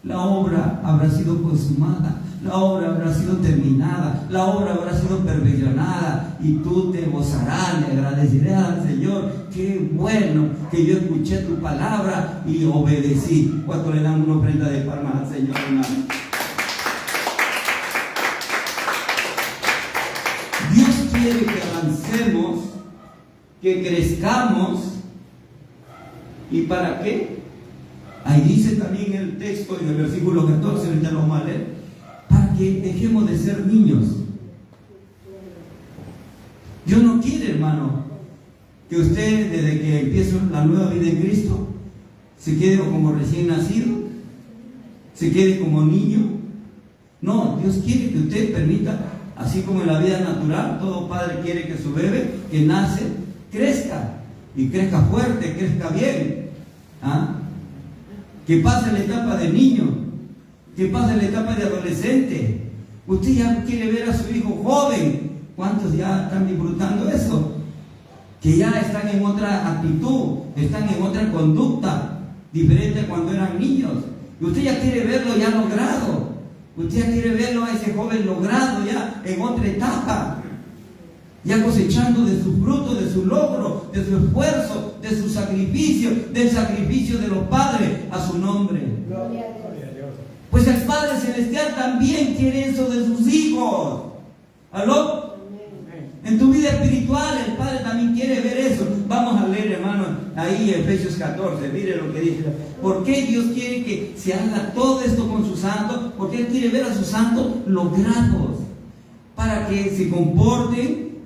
la obra habrá sido consumada, la obra habrá sido terminada, la obra habrá sido perfeccionada, y tú te gozarás, le agradecerás al Señor. Qué bueno que yo escuché tu palabra y obedecí. ¿Cuánto le damos una ofrenda de palmas al Señor, hermano? Dios quiere que avancemos, que crezcamos. ¿Y para qué? Ahí dice también el texto en el versículo 14, ahorita lo vamos a leer, para que dejemos de ser niños. Dios no quiere, hermano, que usted desde que empieza la nueva vida en Cristo se quede como recién nacido, se quede como niño. No, Dios quiere que usted permita, así como en la vida natural, todo padre quiere que su bebé que nace crezca, y crezca fuerte, crezca bien. ¿Ah? Que pase la etapa de niño, que pase la etapa de adolescente. Usted ya quiere ver a su hijo joven. ¿Cuántos ya están disfrutando eso? Que ya están en otra actitud, están en otra conducta diferente a cuando eran niños. Y usted ya quiere verlo ya logrado. Usted ya quiere verlo a ese joven logrado ya en otra etapa, ya cosechando de su fruto, de su logro, de su esfuerzo, de su sacrificio, del sacrificio de los padres a su nombre. Pues el Padre Celestial también quiere eso de sus hijos. ¿Aló? En tu vida espiritual el Padre también quiere ver eso. Vamos a leer, hermano, ahí Efesios 14, mire lo que dice. ¿Por qué Dios quiere que se haga todo esto con sus santos? Porque Él quiere ver a sus santos logrados, para que se comporten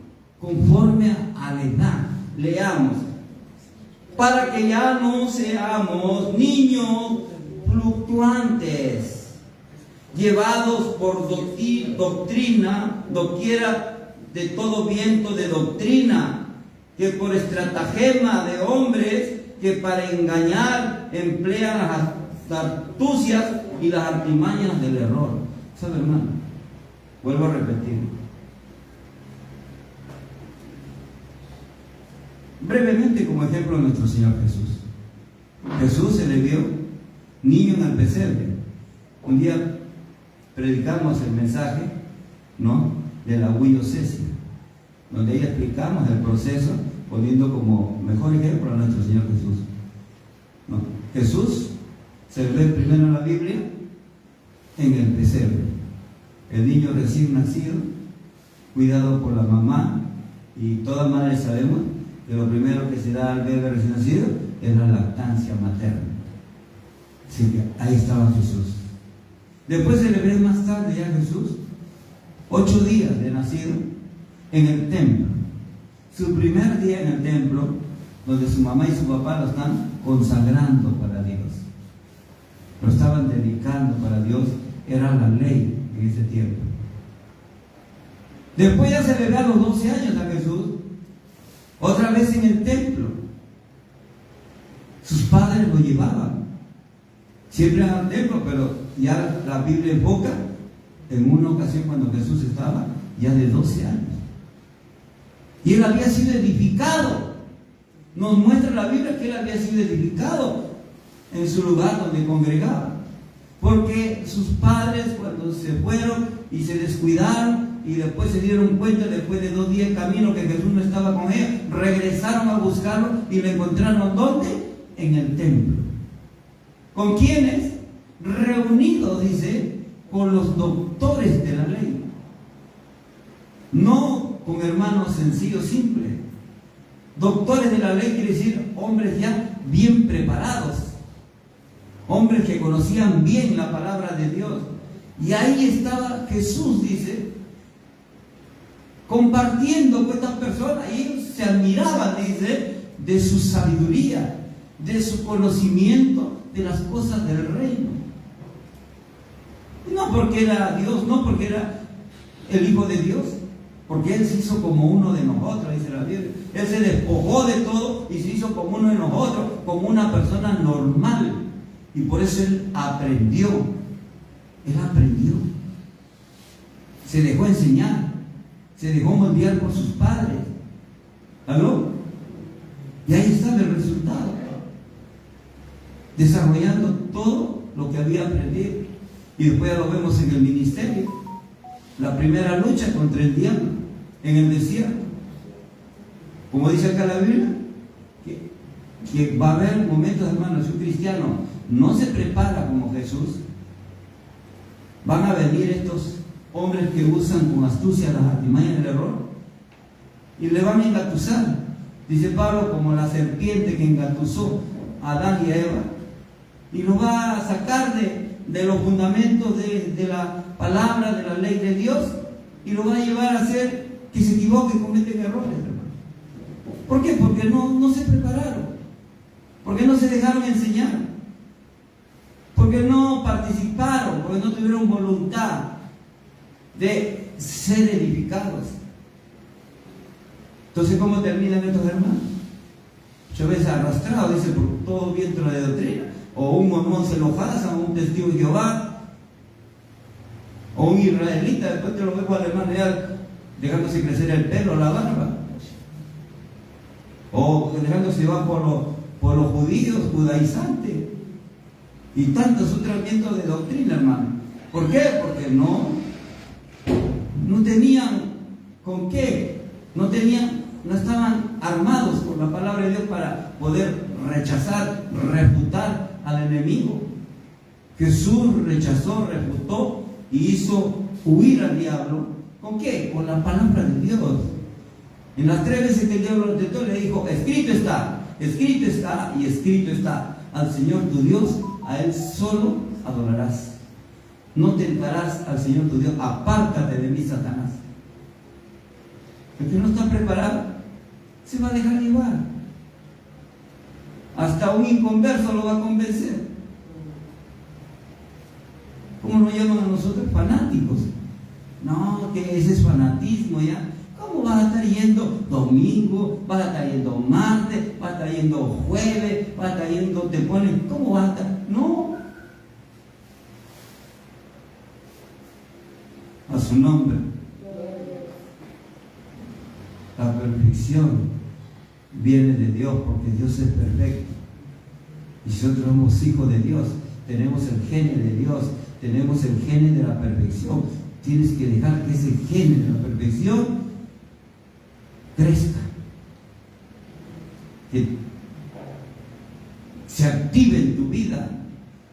conforme a la edad. Leamos. Para que ya no seamos niños fluctuantes, llevados por doctrina, doquiera de todo viento de doctrina, que por estratagema de hombres que para engañar emplean las astucias y las artimañas del error. ¿Sabe, hermano? Vuelvo a repetir. Brevemente, como ejemplo, nuestro Señor Jesús. Jesús se le vio niño en el pesebre. Un día predicamos el mensaje, ¿no?, de la huiocesia, donde ahí explicamos el proceso, poniendo como mejor ejemplo a nuestro Señor Jesús. ¿No? Jesús se ve primero en la Biblia en el pesebre, el niño recién nacido, cuidado por la mamá, y toda madre sabemos que lo primero que se da al bebé recién nacido es la lactancia materna. Así que ahí estaba Jesús. Después se le ve más tarde ya Jesús, 8 días de nacido, en el templo. Su primer día en el templo, donde su mamá y su papá lo están consagrando para Dios, lo estaban dedicando para Dios, era la ley en ese tiempo. Después ya se le ve a los 12 años a Jesús, otra vez en el templo. Sus padres lo llevaban siempre al templo, pero ya la Biblia enfoca en una ocasión cuando Jesús estaba ya de 12 años. Y él había sido edificado. Nos muestra la Biblia que él había sido edificado en su lugar donde congregaba. Porque sus padres, cuando se fueron y se descuidaron, y después se dieron cuenta, después de 2 días de camino, que Jesús no estaba con ellos. Regresaron a buscarlo y lo encontraron ¿dónde? En el templo. ¿Con quiénes? Reunidos, dice, con los doctores de la ley. No con hermanos sencillos, simples. Doctores de la ley quiere decir hombres ya bien preparados, hombres que conocían bien la palabra de Dios. Y ahí estaba Jesús, dice, compartiendo con estas personas, y ellos se admiraban, dice, de su sabiduría, de su conocimiento de las cosas del reino. No porque era Dios, no porque era el Hijo de Dios, porque Él se hizo como uno de nosotros, dice la Biblia. Él se despojó de todo y se hizo como uno de nosotros, como una persona normal. Y por eso Él aprendió. Él aprendió. Se dejó enseñar. Se dejó moldear por sus padres. ¿Aló? Y ahí está el resultado. Desarrollando todo lo que había aprendido. Y después ya lo vemos en el ministerio. La primera lucha contra el diablo en el desierto. Como dice acá la Biblia, que va a haber momentos, hermanos, si un cristiano no se prepara como Jesús, van a venir estos hombres que usan con astucia las artimañas del error y le van a engatusar. Dice Pablo, como la serpiente que engatusó a Adán y a Eva, y lo va a sacar de los fundamentos de la palabra, de la ley de Dios, y lo va a llevar a hacer que se equivoque y cometen errores, hermano. ¿Por qué? Porque no se prepararon, porque no se dejaron enseñar, porque no participaron, porque no tuvieron voluntad de ser edificados. Entonces, ¿cómo terminan estos hermanos? Muchas veces arrastrados, dice, por todo viento de doctrina, o un mormón se lo jasa, o un testigo de Jehová, o un israelita, después te lo veo al hermano ya dejándose crecer el pelo, la barba, o dejándose llevar por los judíos, judaizantes, y tantos otros vientos de doctrina, hermano. ¿Por qué? Porque no tenían con qué, no estaban armados por la palabra de Dios para poder rechazar, refutar al enemigo. Jesús rechazó, refutó y hizo huir al diablo. ¿Con qué? Con la palabra de Dios. En las 3 veces que el diablo lo tentó, le dijo, escrito está y escrito está. Al Señor tu Dios, a Él solo adorarás. No tentarás al Señor tu Dios. Apártate de mí, Satanás. El que no está preparado se va a dejar llevar. Hasta un inconverso lo va a convencer. ¿Cómo nos llaman a nosotros? Fanáticos. No, que ese es fanatismo ya. ¿Cómo vas a estar yendo domingo? ¿Vas a estar yendo martes? ¿Vas a estar yendo jueves? ¿Vas a estar yendo, te ponen? ¿Cómo vas a estar? No. A su nombre. La perfección viene de Dios, porque Dios es perfecto. Y nosotros somos hijos de Dios, tenemos el genio de Dios, tenemos el genio de la perfección. Tienes que dejar que ese genio de la perfección crezca, que se active en tu vida,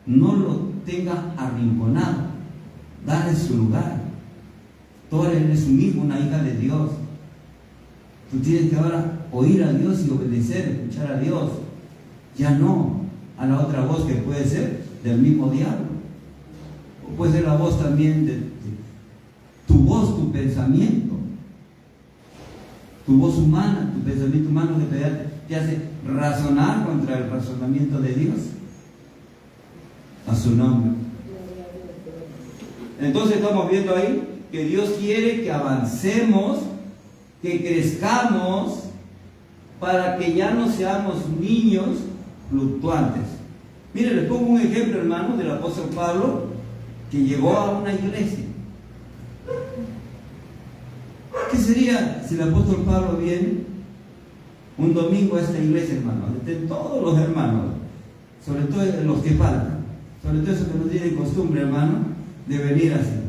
no lo tengas arrinconado, dale su lugar. Tú eres un hijo, una hija de Dios. Tú tienes que ahora oír a Dios y obedecer, escuchar a Dios, ya no a la otra voz que puede ser del mismo diablo, o puede ser la voz también de tu voz, tu pensamiento, tu voz humana, tu pensamiento humano que te hace razonar contra el razonamiento de Dios. A su nombre. Entonces estamos viendo ahí que Dios quiere que avancemos, que crezcamos, para que ya no seamos niños fluctuantes. Mire, les pongo un ejemplo, hermano, del apóstol Pablo, que llegó a una iglesia. ¿Qué sería si el apóstol Pablo viene un domingo a esta iglesia, hermano? De todos los hermanos, sobre todo los que faltan, sobre todo esos que no tienen costumbre, hermano, de venir así.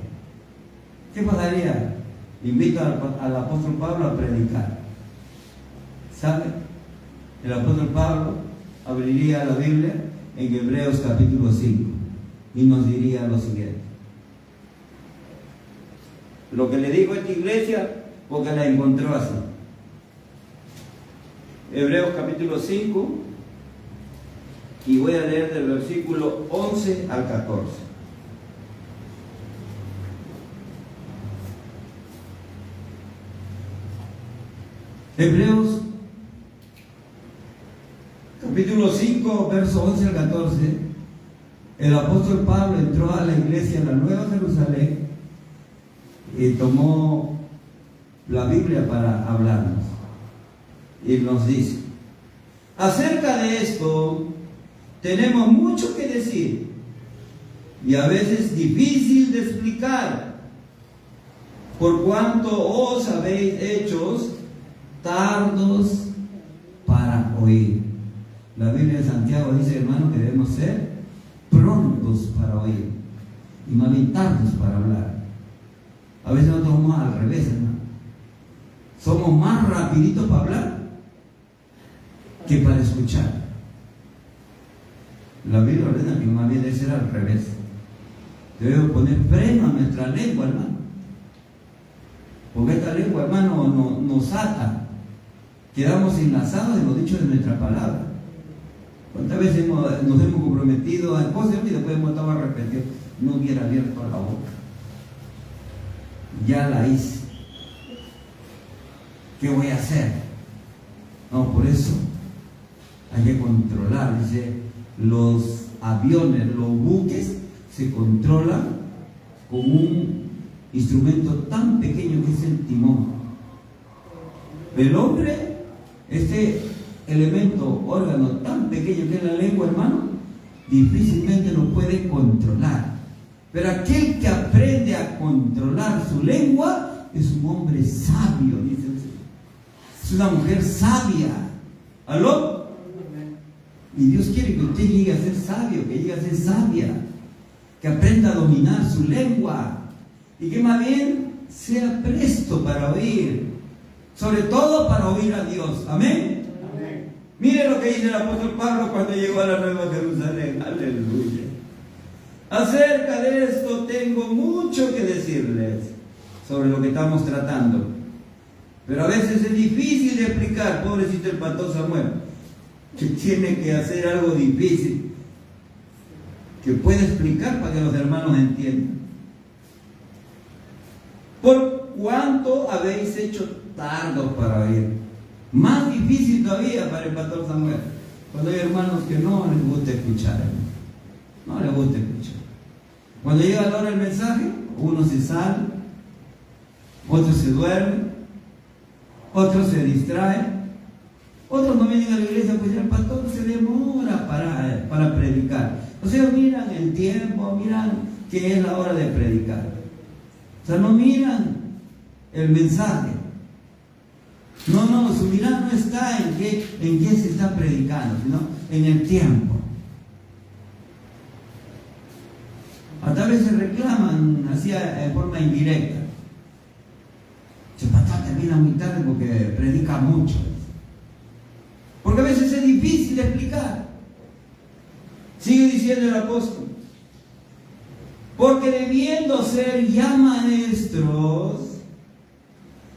¿Qué pasaría? invita al apóstol Pablo a predicar. ¿Sabe? El apóstol Pablo abriría la Biblia en Hebreos capítulo 5 y nos diría lo siguiente. Lo que le digo a esta iglesia, porque la encontró así. Hebreos capítulo 5, y voy a leer del versículo 11 al 14. Hebreos capítulo 5, verso 11 al 14. El apóstol Pablo entró a la iglesia en la Nueva Jerusalén y tomó la Biblia para hablarnos. Y nos dice: acerca de esto tenemos mucho que decir y a veces difícil de explicar, por cuanto os habéis hecho tardos para oír. La Biblia de Santiago dice, hermano, que debemos ser prontos para oír y más bien tardos para hablar. A veces nosotros vamos al revés, hermano. Somos más rapiditos para hablar que para escuchar. La Biblia ordena que más bien debe ser al revés. Debemos poner freno a nuestra lengua, hermano. Porque esta lengua, hermano, nos ata. Quedamos enlazados en los dichos de nuestra palabra. ¿Cuántas veces nos hemos comprometido a cosas y después hemos estado arrepentidos? No hubiera abierto la boca. Ya la hice. ¿Qué voy a hacer? No, por eso hay que controlar. Dice, los aviones, los buques se controlan con un instrumento tan pequeño que es el timón. El hombre, este elemento, órgano tan pequeño que es la lengua, hermano, difícilmente lo puede controlar. Pero aquel que aprende a controlar su lengua es un hombre sabio, dice el Señor. Es una mujer sabia. ¿Aló? Y Dios quiere que usted llegue a ser sabio, que llegue a ser sabia, que aprenda a dominar su lengua y que más bien sea presto para oír, sobre todo para oír a Dios. Amén. Amén. Mire lo que dice el apóstol Pablo cuando llegó a la Nueva Jerusalén. Aleluya. Acerca de esto tengo mucho que decirles sobre lo que estamos tratando, pero a veces es difícil de explicar. Pobrecito el pastor Samuel, que tiene que hacer algo difícil que puede explicar para que los hermanos entiendan. Por cuánto habéis hecho tardos para oír. Más difícil todavía para el pastor Samuel, cuando hay hermanos que no les gusta escuchar, no les gusta escuchar. Cuando llega la hora del mensaje, uno se sale, otro se duerme, otro se distrae, otros no vienen a la iglesia, pues el pastor se demora para predicar. O sea, miran el tiempo, miran que es la hora de predicar. O sea, no miran el mensaje. No, su mirada no está en qué se está predicando, sino en el tiempo. Hasta veces reclaman así en forma indirecta. Se pastor termina muy tarde porque predica mucho. Porque a veces es difícil de explicar. Sigue diciendo el apóstol: porque debiendo ser ya maestros,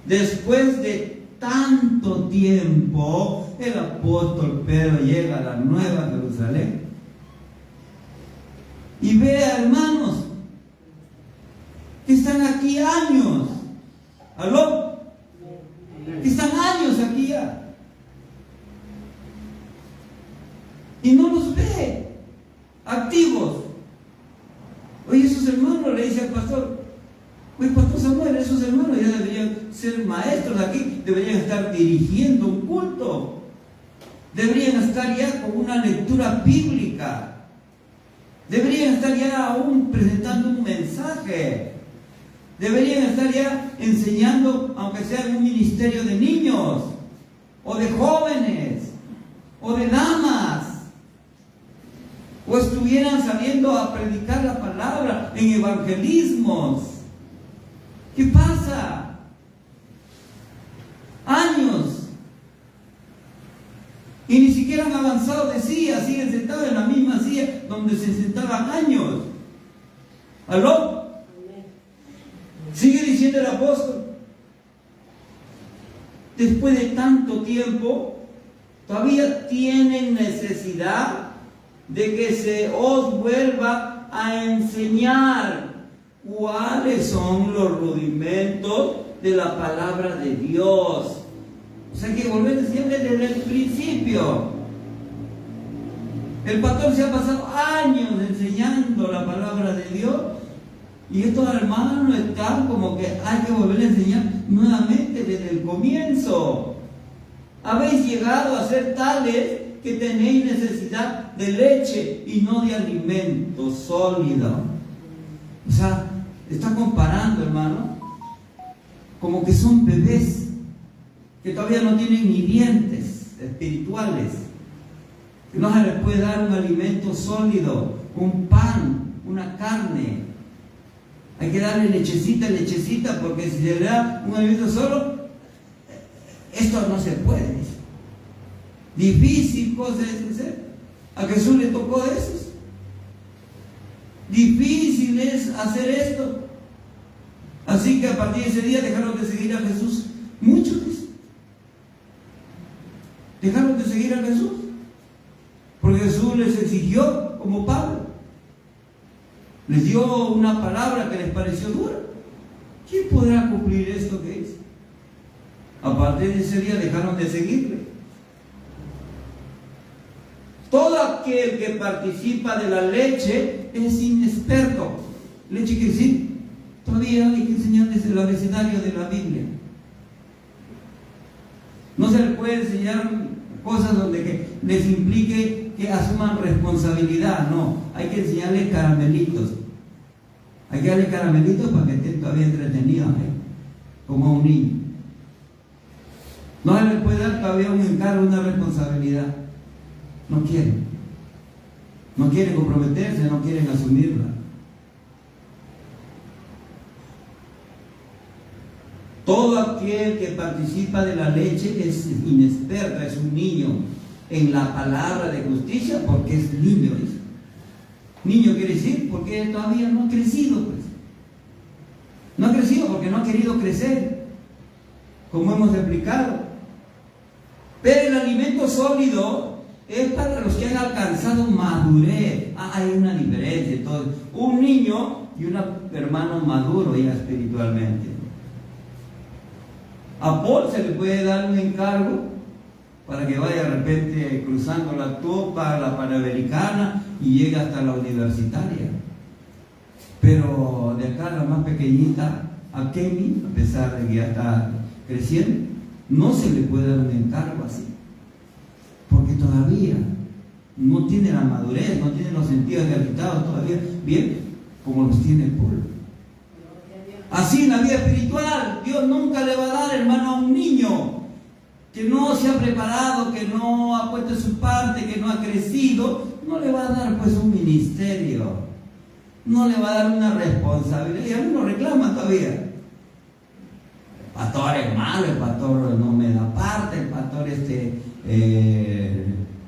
después de tanto tiempo, el apóstol Pedro llega a la Nueva Jerusalén y ve a hermanos que están aquí años. ¿Aló? Que están años aquí ya. Y no los ve activos. Oye, esos hermanos, le dice al pastor: oye, pastor Samuel, esos hermanos ya deberían ser maestros aquí, deberían estar dirigiendo un culto, deberían estar ya con una lectura bíblica, deberían estar ya aún presentando un mensaje, deberían estar ya enseñando, aunque sea en un ministerio de niños, o de jóvenes, o de damas, o estuvieran saliendo a predicar la palabra en evangelismos. ¿Qué pasa? Y ni siquiera han avanzado de silla, siguen sentados en la misma silla donde se sentaban años. ¿Aló? Sigue diciendo el apóstol. Después de tanto tiempo, todavía tienen necesidad de que se os vuelva a enseñar cuáles son los rudimentos de la palabra de Dios. O sea, que volver a enseñarles desde el principio. El pastor se ha pasado años enseñando la palabra de Dios y estos hermanos están como que hay que volver a enseñar nuevamente desde el comienzo. Habéis llegado a ser tales que tenéis necesidad de leche y no de alimento sólido. O sea, está comparando, hermano, como que son bebés que todavía no tienen ni dientes espirituales, que no se les puede dar un alimento sólido, un pan, una carne. Hay que darle lechecita, porque si se le da un alimento solo, esto no se puede. Difícil cosa es hacer. A Jesús le tocó eso. Difícil es hacer esto. Así que a partir de ese día dejaron de seguir a Jesús. Muchos dejaron de seguir a Jesús, porque Jesús les exigió, como Pablo, les dio una palabra que les pareció dura. ¿Quién podrá cumplir esto que es? A partir de ese día dejaron de seguirle. Todo aquel que participa de la leche es inexperto. Leche quiere decir, todavía hay que enseñarles el abecedario de la Biblia. No se les puede enseñar cosas donde que les implique que asuman responsabilidad. No, hay que enseñarles caramelitos. Hay que darle caramelitos para que estén todavía entretenidos, como un niño. No se les puede dar todavía un encargo, una responsabilidad. No quieren. No quieren comprometerse, no quieren asumirla. Todo aquel que participa de la leche es inexperto, es un niño en la palabra de justicia, porque es niño. Niño quiere decir porque todavía no ha crecido, pues. No ha crecido porque no ha querido crecer, como hemos explicado. Pero el alimento sólido es para los que han alcanzado madurez. Hay una diferencia entonces. Un niño y un hermano maduro ya espiritualmente. A Paul se le puede dar un encargo para que vaya de repente cruzando la Topa, la Panamericana y llegue hasta la universitaria. Pero de acá la más pequeñita, a Kemi, a pesar de que ya está creciendo, no se le puede dar un encargo así, porque todavía no tiene la madurez, no tiene los sentidos ejercitados todavía bien como los tiene Paul. Así en la vida espiritual, Dios nunca le va a dar, hermano, a un niño que no se ha preparado, que no ha puesto su parte, que no ha crecido, no le va a dar pues un ministerio, no le va a dar una responsabilidad, y algunos reclaman todavía. El pastor es malo, el pastor no me da parte, el pastor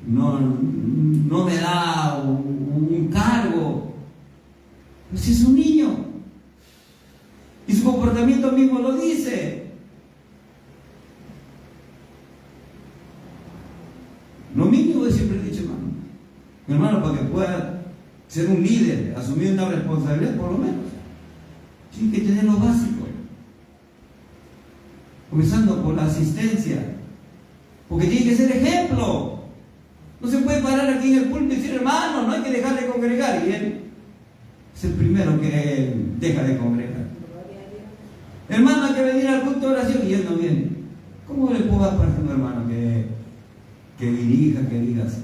no me da un cargo. Pues es un niño. Y su comportamiento mismo lo dice. Lo mínimo yo siempre he dicho, hermano, para que pueda ser un líder, asumir una responsabilidad, por lo menos, tiene que tener lo básico. Comenzando por la asistencia, porque tiene que ser ejemplo. No se puede parar aquí en el púlpito y decir, hermano, no hay que dejar de congregar, y él es el primero que deja de congregar. Hermano, hay que venir al culto de oración y él no viene. ¿Cómo le puedo dar para un hermano que dirija, que diga así?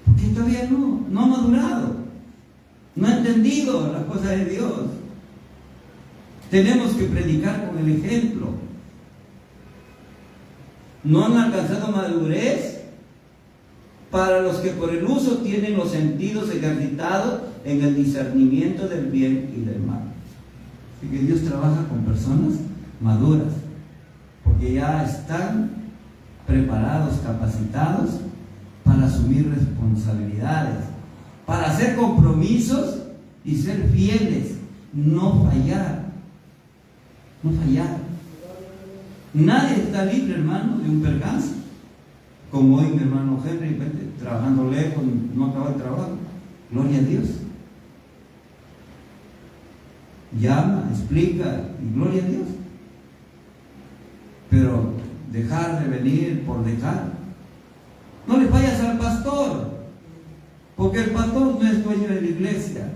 Porque todavía no ha madurado, no ha entendido las cosas de Dios. Tenemos que predicar con el ejemplo. No han alcanzado madurez para los que por el uso tienen los sentidos ejercitados en el discernimiento del bien y del mal. Así que Dios trabaja con personas maduras, porque ya están preparados, capacitados para asumir responsabilidades, para hacer compromisos y ser fieles, no fallar, no fallar. Nadie está libre, hermano, de un percance. Como hoy mi hermano Henry, trabajando lejos, no acaba el trabajo. Gloria a Dios. Llama, explica, y gloria a Dios. Pero dejar de venir por dejar. No le fallas al pastor, porque el pastor no es dueño de la iglesia.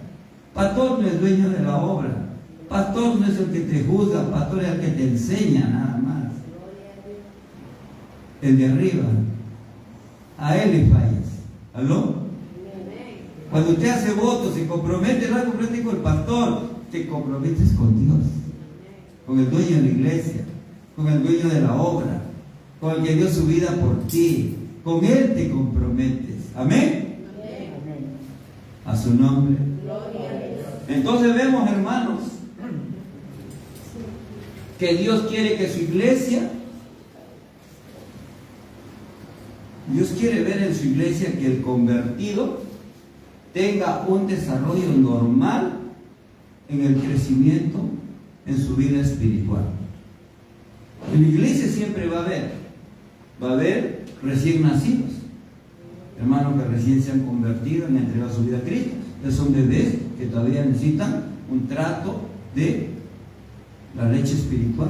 Pastor no es dueño de la obra. Pastor no es el que te juzga, pastor es el que te enseña nada más. El de arriba, a él le fallas. ¿Aló? Cuando usted hace votos, se compromete, no se compromete con el pastor, te comprometes con Dios, con el dueño de la iglesia, con el dueño de la obra, con el que dio su vida por ti. Con él te comprometes. Amén. A su nombre. Entonces vemos, hermanos, que Dios quiere que su iglesia, Dios quiere ver en su iglesia que el convertido tenga un desarrollo normal en el crecimiento en su vida espiritual. En la iglesia siempre va a haber recién nacidos, hermanos que recién se han convertido, han entregado su vida a Cristo. Esos son bebés que todavía necesitan un trato de la leche espiritual.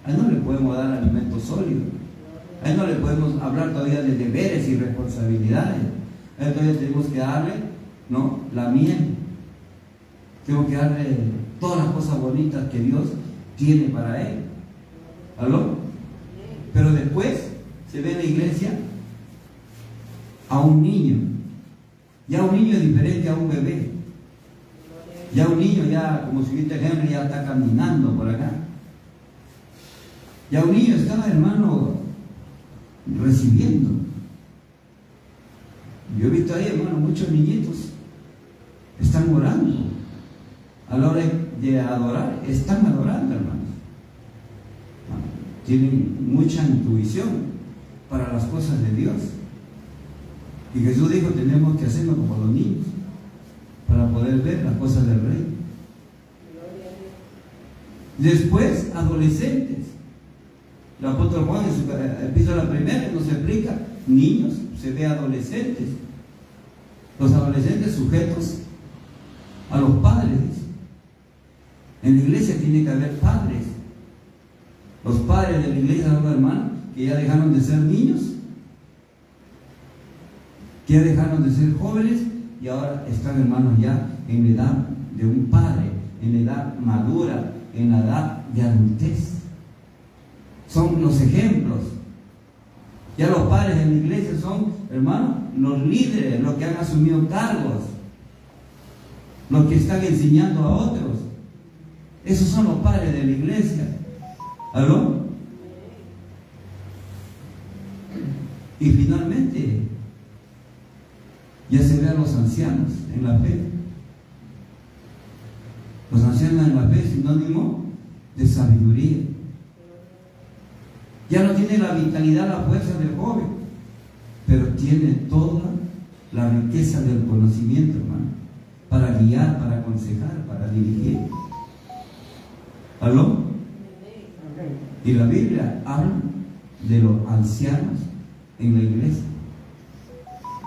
A él no le podemos dar alimento sólido. A él no le podemos hablar todavía de deberes y responsabilidades. A él todavía tenemos que darle, ¿no?, la miel. Tengo que darle todas las cosas bonitas que Dios tiene para él. ¿Aló? Pero después se ve en la iglesia a un niño. Ya un niño es diferente a un bebé. Ya un niño, ya como si viste Henry, ya está caminando por acá. Ya un niño estaba, hermano, recibiendo. Yo he visto ahí, hermano, muchos niñitos están orando. A la hora de adorar, están adorando, hermanos. Tienen mucha intuición para las cosas de Dios. Y Jesús dijo, tenemos que hacerlo como los niños, para poder ver las cosas del Rey. Después, adolescentes. El apóstol Juan en su epístola primera nos explica, niños, se ve adolescentes. Los adolescentes sujetos a los padres. En la iglesia tiene que haber padres. Los padres de la iglesia, ¿no, hermano? Que ya dejaron de ser niños, que ya dejaron de ser jóvenes y ahora están, hermanos, ya en la edad de un padre, en la edad madura, en la edad de adultez. Son los ejemplos. Ya los padres en la iglesia son, hermanos, los líderes, los que han asumido cargos, los que están enseñando a otros. Esos son los padres de la iglesia. ¿Aló? Y finalmente, ya se ve a los ancianos en la fe. Los ancianos en la fe es sinónimo de sabiduría. Ya no tiene la vitalidad, la fuerza del joven, pero tiene toda la riqueza del conocimiento, hermano, para guiar, para aconsejar, para dirigir. ¿Aló? Y la Biblia habla de los ancianos en la iglesia.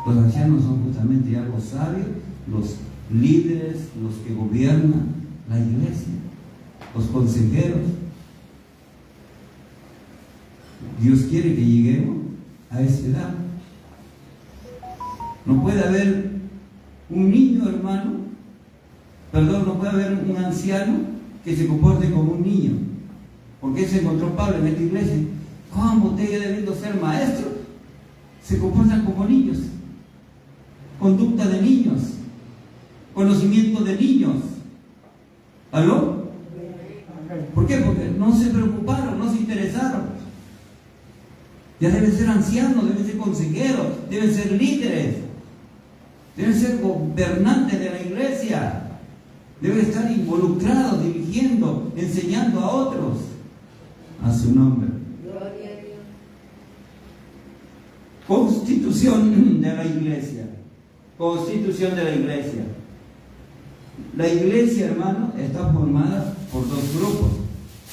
Los ancianos son justamente ya los sabios, los líderes, los que gobiernan la iglesia, los consejeros. Dios quiere que lleguemos a esa edad. No puede haber un niño, hermano, no puede haber un anciano que se comporte como un niño. Porque se encontró Pablo en esta iglesia. ¿Cómo ustedes, debiendo ser maestros, se comportan como niños? Conducta de niños, conocimiento de niños. ¿Aló? ¿Por qué? Porque no se preocuparon, no se interesaron. Ya deben ser ancianos, deben ser consejeros, deben ser líderes, deben ser gobernantes de la iglesia, deben estar involucrados, dirigiendo, enseñando a otros. A su nombre. Constitución de la iglesia. Constitución de la iglesia. La iglesia, hermano, está formada por dos grupos,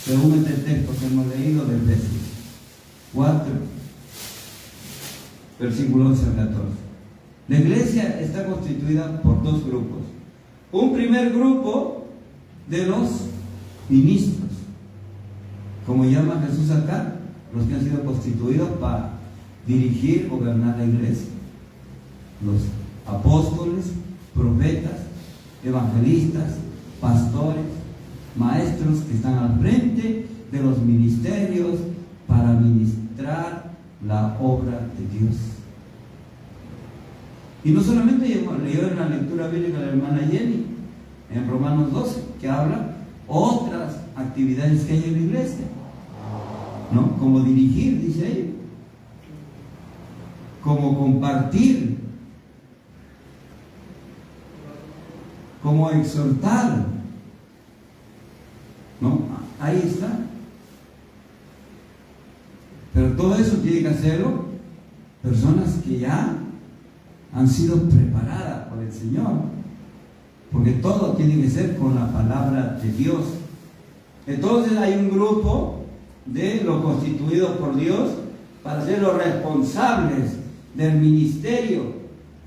según este texto que hemos leído de Efesios 4, versículo 11 al 14. La iglesia está constituida por dos grupos. Un primer grupo de los ministros, como llama Jesús acá, los que han sido constituidos para dirigir, gobernar la iglesia. Los apóstoles, profetas, evangelistas, pastores, maestros que están al frente de los ministerios para ministrar la obra de Dios. Y no solamente leyó en la lectura bíblica de la hermana Jenny, en Romanos 12, que habla otras actividades que hay en la iglesia, ¿no? Como dirigir, dice ella, como compartir, como exhortar, ¿no? Ahí está. Pero todo eso tiene que hacerlo personas que ya han sido preparadas por el Señor, porque todo tiene que ser con la palabra de Dios. Entonces hay un grupo de los constituidos por Dios para ser los responsables del ministerio,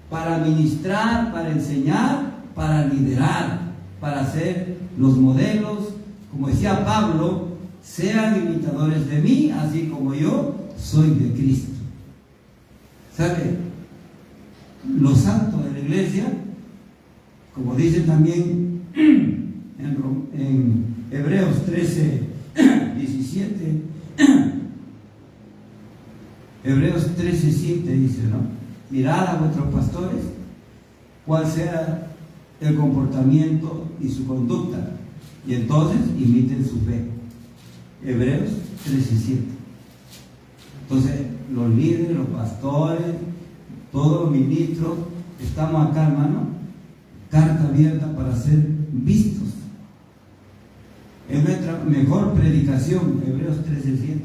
para ministrar, para enseñar, para liderar, para ser los modelos. Como decía Pablo, sean imitadores de mí, así como yo soy de Cristo. ¿Sabe? Los santos de la iglesia, como dice también en Hebreos 13, 17, Hebreos 13, 7 dice, ¿no? Mirad a vuestros pastores, cuál sea el comportamiento y su conducta, y entonces imiten su fe. Hebreos 13, 7. Entonces, los líderes, los pastores, todos los ministros, estamos acá, hermano, carta abierta para ser vistos. Es nuestra mejor predicación, Hebreos 13, 7.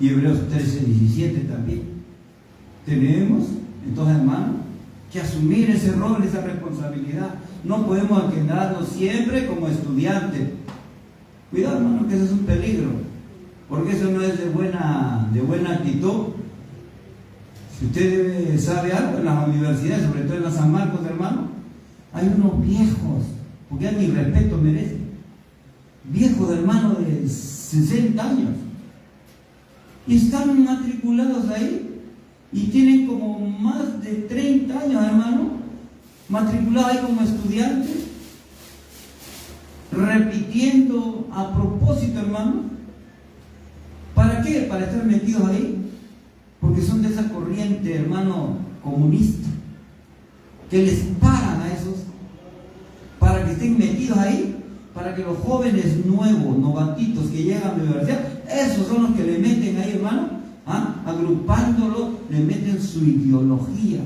Y Hebreos 13, 17 también. Tenemos, entonces, hermano, que asumir ese rol, esa responsabilidad. No podemos quedarnos siempre como estudiantes. Cuidado, hermano, que eso es un peligro, porque eso no es de buena actitud. Si usted sabe algo, en las universidades, sobre todo en la San Marcos, hermano, hay unos viejos, porque ya ni respeto merecen, viejos, hermano, de 60 años, y están matriculados ahí, y tienen como más de 30 años, hermano, matriculados ahí como estudiantes, repitiendo a propósito, hermano. ¿Para qué? Para estar metidos ahí, porque son de esa corriente, hermano, comunista, que les pagan a esos para que estén metidos ahí, para que los jóvenes nuevos, novatitos que llegan a la universidad, esos son los que le meten ahí, hermano, agrupándolos, le meten su ideología.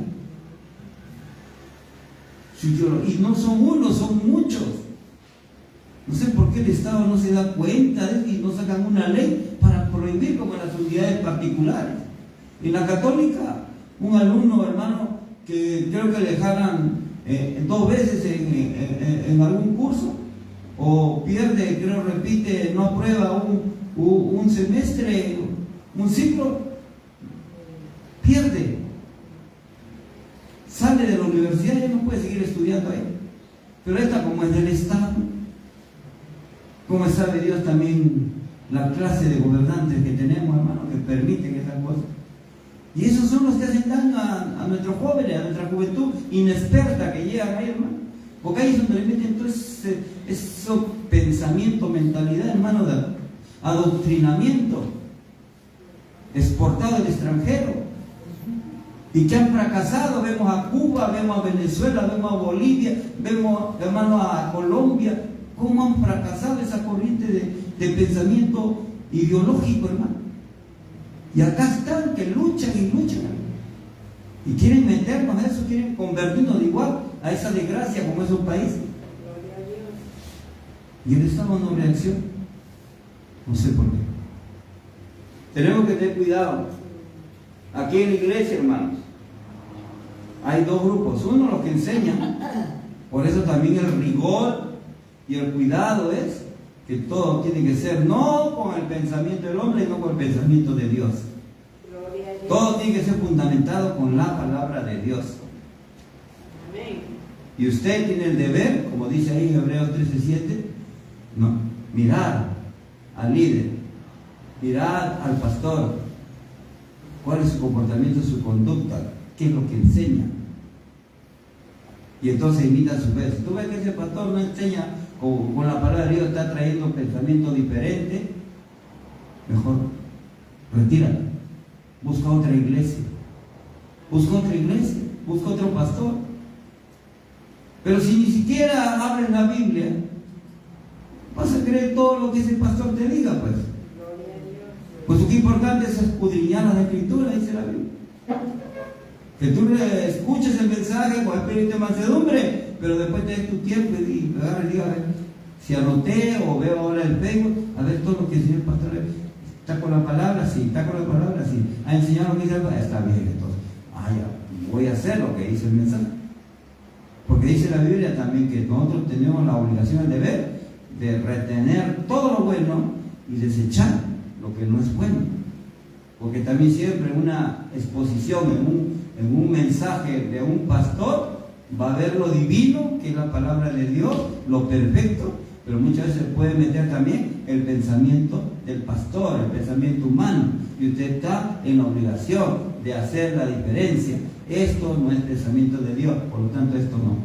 Y no son unos, son muchos. No sé por qué el Estado no se da cuenta de eso y no sacan una ley para prohibir como las unidades particulares. En la católica, un alumno, hermano, que creo que le dejaran 2 veces en algún curso, o pierde, creo, repite, no aprueba un semestre, un ciclo, pierde, sale de la universidad y ya no puede seguir estudiando ahí. Pero esta, como es del Estado, como sabe Dios también la clase de gobernantes que tenemos, hermano, que permiten esas cosas. Y esos son los que hacen daño a nuestros jóvenes, a nuestra juventud inexperta que llegan ahí, hermano. Porque ahí es donde le meten todo ese pensamiento, mentalidad, hermano, de adoctrinamiento exportado al extranjero, y que han fracasado. Vemos a Cuba, vemos a Venezuela, vemos a Bolivia, vemos, hermano, a Colombia, cómo han fracasado esa corriente de pensamiento ideológico, hermano. Y acá están que luchan y luchan, y quieren meternos a eso, quieren convertirnos de igual a esa desgracia como esos países. Y el Estado no reacciona, no sé por qué. Tenemos que tener cuidado, Aquí en la iglesia, hermanos, hay dos grupos. Uno, los que enseñan. Por eso también el rigor y el cuidado es que todo tiene que ser no con el pensamiento del hombre, sino con el pensamiento de Dios. Todo tiene que ser fundamentado con la palabra de Dios. Amén. Y usted tiene el deber, como dice ahí en Hebreos 13:7, no, mirar al líder, mirar al pastor, cuál es su comportamiento, su conducta, qué es lo que enseña. Y entonces imita a su vez. Si tú ves que ese pastor no enseña con la palabra de Dios, está trayendo pensamiento diferente, mejor retíralo. Busca otra iglesia. Busca otra iglesia. Busca otro pastor. Pero si ni siquiera abres la Biblia, vas a creer todo lo que ese pastor te diga, pues. Pues lo que importante es escudriñar las escrituras, dice la Biblia. Que tú le escuches el mensaje con espíritu de mansedumbre, pero después te des tu tiempo y agarra y diga, a ver, si anoté o veo ahora el Facebook, a ver todo lo que dice el pastor. ¿Está con la palabra? Sí, está con la palabra, sí. ¿Ha enseñado lo que dice el pastor? Está bien, entonces. Ya, voy a hacer lo que dice el mensaje. Porque dice la Biblia también que nosotros tenemos la obligación, el deber de retener todo lo bueno y desechar lo que no es bueno. Porque también siempre en una exposición, en un mensaje de un pastor, va a haber lo divino, que es la palabra de Dios, lo perfecto, pero muchas veces puede meter también el pensamiento del pastor, el pensamiento humano, y usted está en la obligación de hacer la diferencia. Esto no es pensamiento de Dios, por lo tanto esto no.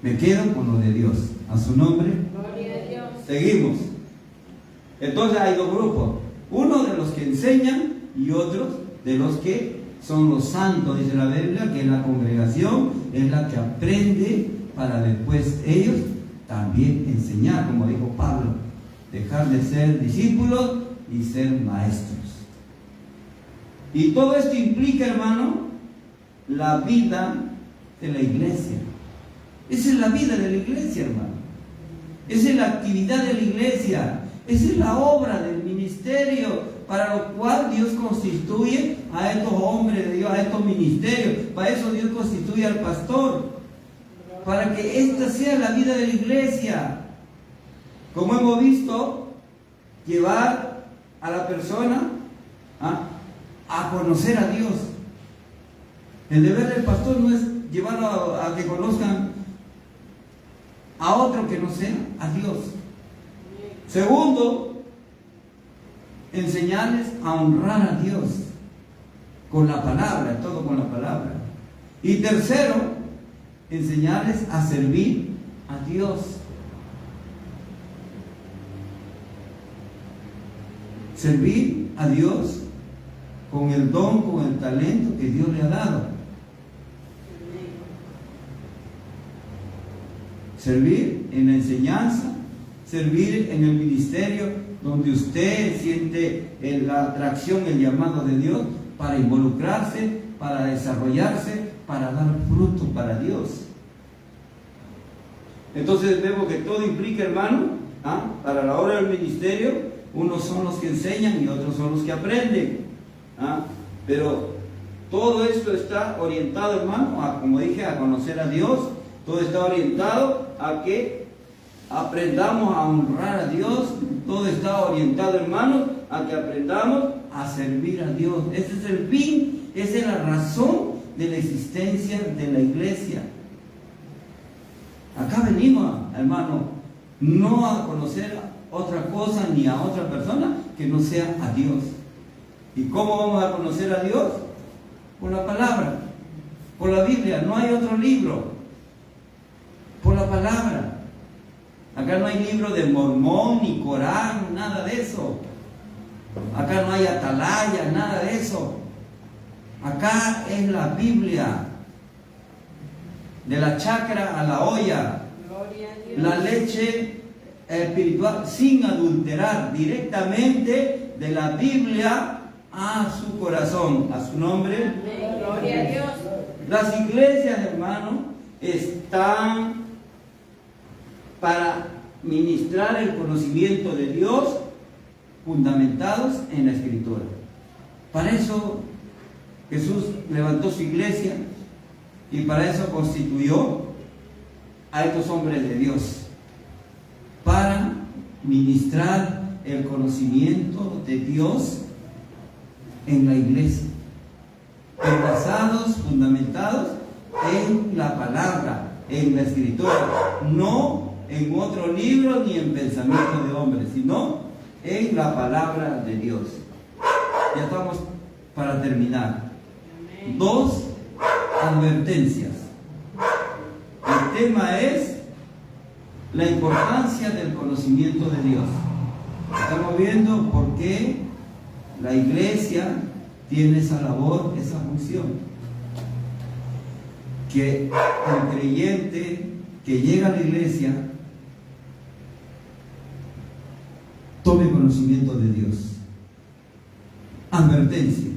Me quedo con lo de Dios. A su nombre. Gloria a Dios. Seguimos. Entonces hay dos grupos. Uno de los que enseñan y otros de los que son los santos, dice la Biblia, que es la congregación, es la que aprende para después ellos también enseñar, como dijo Pablo, dejar de ser discípulos y ser maestros. Y todo esto implica, hermano, la vida de la iglesia. Esa es la vida de la iglesia, hermano. Esa es la actividad de la iglesia. Esa es la obra del ministerio para lo cual Dios constituye a estos hombres de Dios, a estos ministerios. Para eso Dios constituye al pastor, para que esta sea la vida de la iglesia. Como hemos visto, llevar a la persona a conocer a Dios. El deber del pastor no es llevarlo a que conozcan a otro que no sea a Dios. Segundo, enseñarles a honrar a Dios con la palabra, todo con la palabra. Y tercero, enseñarles a servir a Dios. Servir a Dios con el don, con el talento que Dios le ha dado. Servir en la enseñanza, servir en el ministerio, donde usted siente la atracción, el llamado de Dios para involucrarse, para desarrollarse, para dar fruto para Dios. Entonces vemos que todo implica, hermano, para la obra del ministerio, unos son los que enseñan y otros son los que aprenden. Pero todo esto está orientado, hermano, como dije, a conocer a Dios. Todo está orientado a que aprendamos a honrar a Dios. Todo está orientado, hermano, a que aprendamos a servir a Dios. Ese es el fin, esa es la razón de la existencia de la iglesia. Acá venimos, hermano, no a conocer otra cosa ni a otra persona que no sea a Dios. ¿Y cómo vamos a conocer a Dios? Por la palabra, por la Biblia. No hay otro libro. Por la palabra. Acá no hay libro de Mormón, ni Corán, nada de eso. Acá no hay atalaya, nada de eso. Acá es la Biblia. De la chacra a la olla. La leche espiritual sin adulterar, directamente de la Biblia a su corazón. A su nombre. Gloria a Dios. Las iglesias, hermano, están para ministrar el conocimiento de Dios fundamentados en la Escritura. Para eso Jesús levantó su iglesia y para eso constituyó a estos hombres de Dios, para ministrar el conocimiento de Dios en la iglesia, enlazados, fundamentados en la palabra, en la escritura, no en otro libro ni en pensamiento de hombres, sino en la palabra de Dios. Ya estamos para terminar. 2 advertencias. El tema es la importancia del conocimiento de Dios. Estamos viendo por qué la iglesia tiene esa labor, esa función. Que el creyente que llega a la iglesia tome conocimiento de Dios. Advertencia.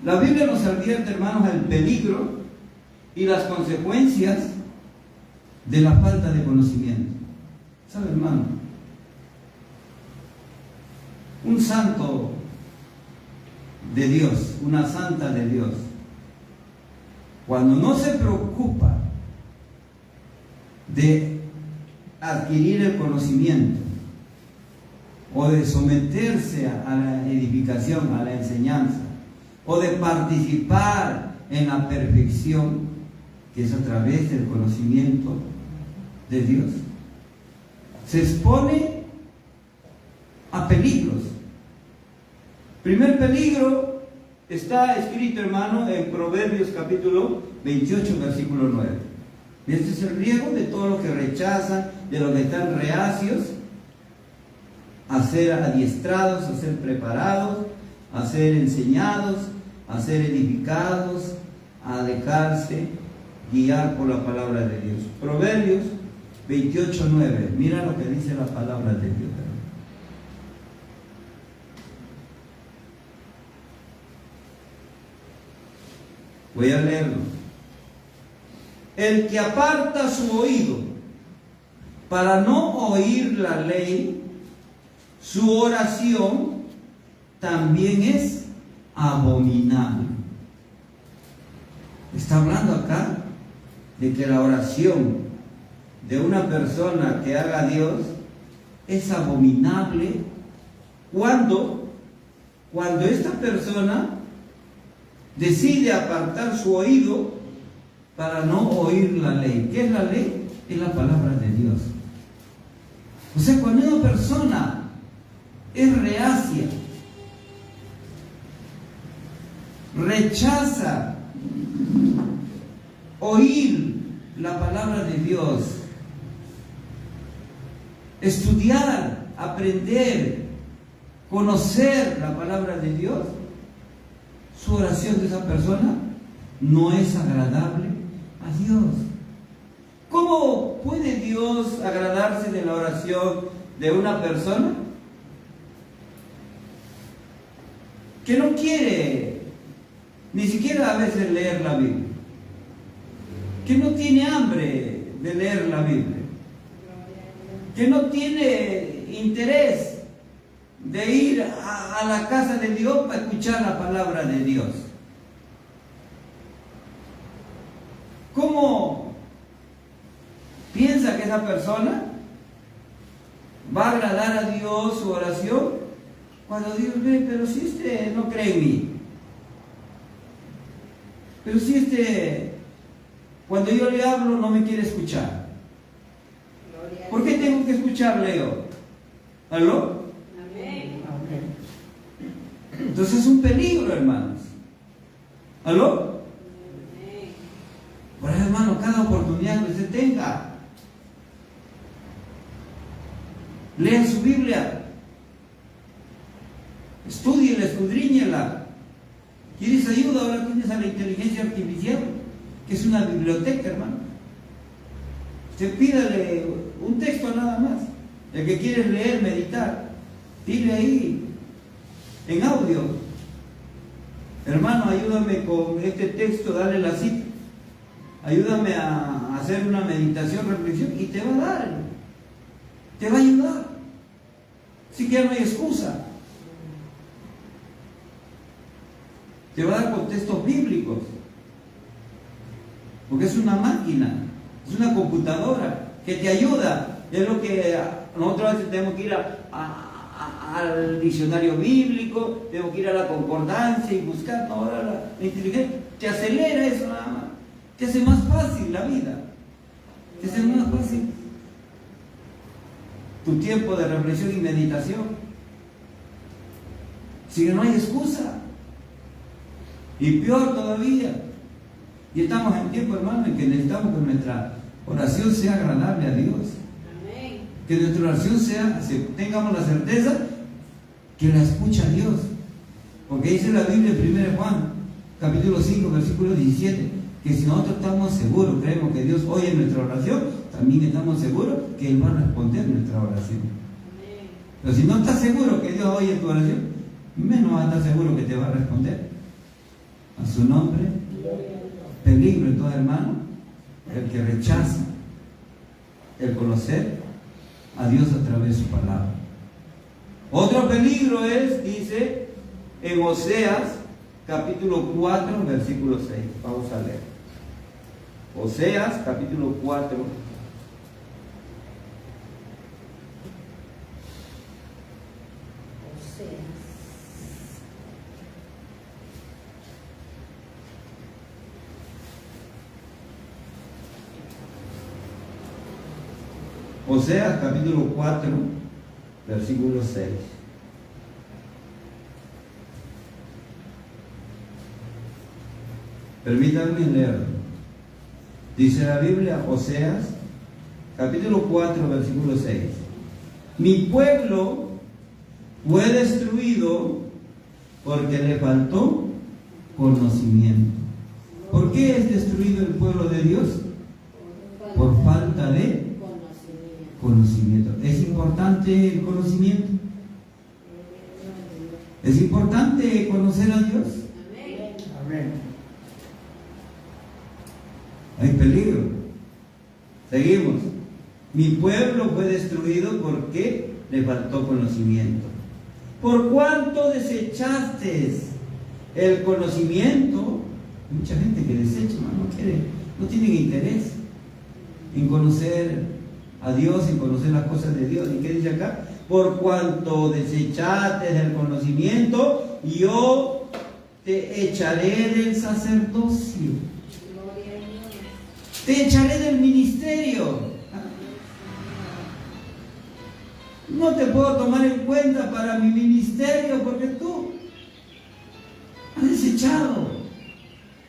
La Biblia nos advierte, hermanos, el peligro y las consecuencias de la falta de conocimiento. ¿Sabe, hermano? Un santo de Dios, una santa de Dios, cuando no se preocupa de adquirir el conocimiento o de someterse a la edificación, a la enseñanza, o de participar en la perfección, que es a través del conocimiento de Dios, se expone a peligros. Primer peligro está escrito, hermano, en Proverbios capítulo 28, versículo 9. Este es el riesgo de todos los que rechazan, de los que están reacios a ser adiestrados, a ser preparados, a ser enseñados, a ser edificados, a dejarse guiar por la palabra de Dios. Proverbios 28:9. Mira lo que dice la palabra de Dios. Voy a leerlo. El que aparta su oído para no oír la ley, su oración también es abominable. Está hablando acá de que la oración de una persona que haga a Dios es abominable cuando esta persona decide apartar su oído para no oír la ley. ¿Qué es la ley? Es la palabra de Dios. O sea, cuando una persona es reacia, rechaza oír la palabra de Dios, estudiar, aprender, conocer la palabra de Dios, su oración de esa persona no es agradable a Dios. ¿Cómo puede Dios agradarse de la oración de una persona que no quiere ni siquiera a veces leer la Biblia, que no tiene hambre de leer la Biblia, que no tiene interés de ir a la casa de Dios para escuchar la palabra de Dios? ¿Cómo piensa que esa persona va a agradar a Dios su oración cuando Dios ve, pero si este no cree en mí, pero si este cuando yo le hablo no me quiere escuchar? ¿Por qué tengo que escucharle yo? ¿Aló? Entonces es un peligro, hermanos. ¿Aló? Por eso, hermano, cada oportunidad que usted tenga, lea su Biblia, estúdiela, escudriñela. ¿Quieres ayuda? Ahora tienes a la inteligencia artificial, que es una biblioteca, hermano. Usted pídale un texto nada más. El que quieres leer, meditar, dile ahí en audio: hermano, ayúdame con este texto, dale la cita, ayúdame a hacer una meditación, reflexión, y te va a dar, te va a ayudar. Así que ya no hay excusa. te va a dar contextos bíblicos. Porque es una máquina, es una computadora que te ayuda. Es lo que nosotros a veces tenemos que ir al diccionario bíblico, tenemos que ir a la concordancia y buscar toda la inteligencia. Te acelera eso nada más. Te hace más fácil la vida. Te hace más fácil tu tiempo de reflexión y meditación. Si no hay excusa. Y peor todavía. Y estamos en tiempo, hermano, en que necesitamos que nuestra oración sea agradable a Dios. Amén. Que nuestra oración tengamos la certeza que la escucha Dios. Porque dice la Biblia en 1 Juan, capítulo 5, versículo 17, que si nosotros estamos seguros, creemos que Dios oye nuestra oración, también estamos seguros que Él va a responder nuestra oración. Amén. Pero si no estás seguro que Dios oye tu oración, menos vas a estar seguro que te va a responder. A su nombre, peligro entonces, hermano, el que rechaza el conocer a Dios a través de su palabra. Otro peligro es, dice en Oseas capítulo 4 versículo 6. Vamos a leer Oseas capítulo 4 Oseas capítulo 4 versículo 6. Permítanme leerlo. Dice la Biblia, Oseas capítulo 4 versículo 6. Mi pueblo fue destruido porque le faltó conocimiento. ¿Por qué es destruido el pueblo de Dios? Por falta de conocimiento. ¿Es importante el conocimiento? ¿Es importante conocer a Dios? Amén. Hay peligro. Seguimos. Mi pueblo fue destruido porque le faltó conocimiento. Por cuanto desechaste el conocimiento, mucha gente que desecha, no tienen interés en conocer a Dios, en conocer las cosas de Dios. ¿Y qué dice acá? Por cuanto desechaste el conocimiento, yo te echaré del sacerdocio. Te echaré del ministerio. No te puedo tomar en cuenta para mi ministerio porque tú has desechado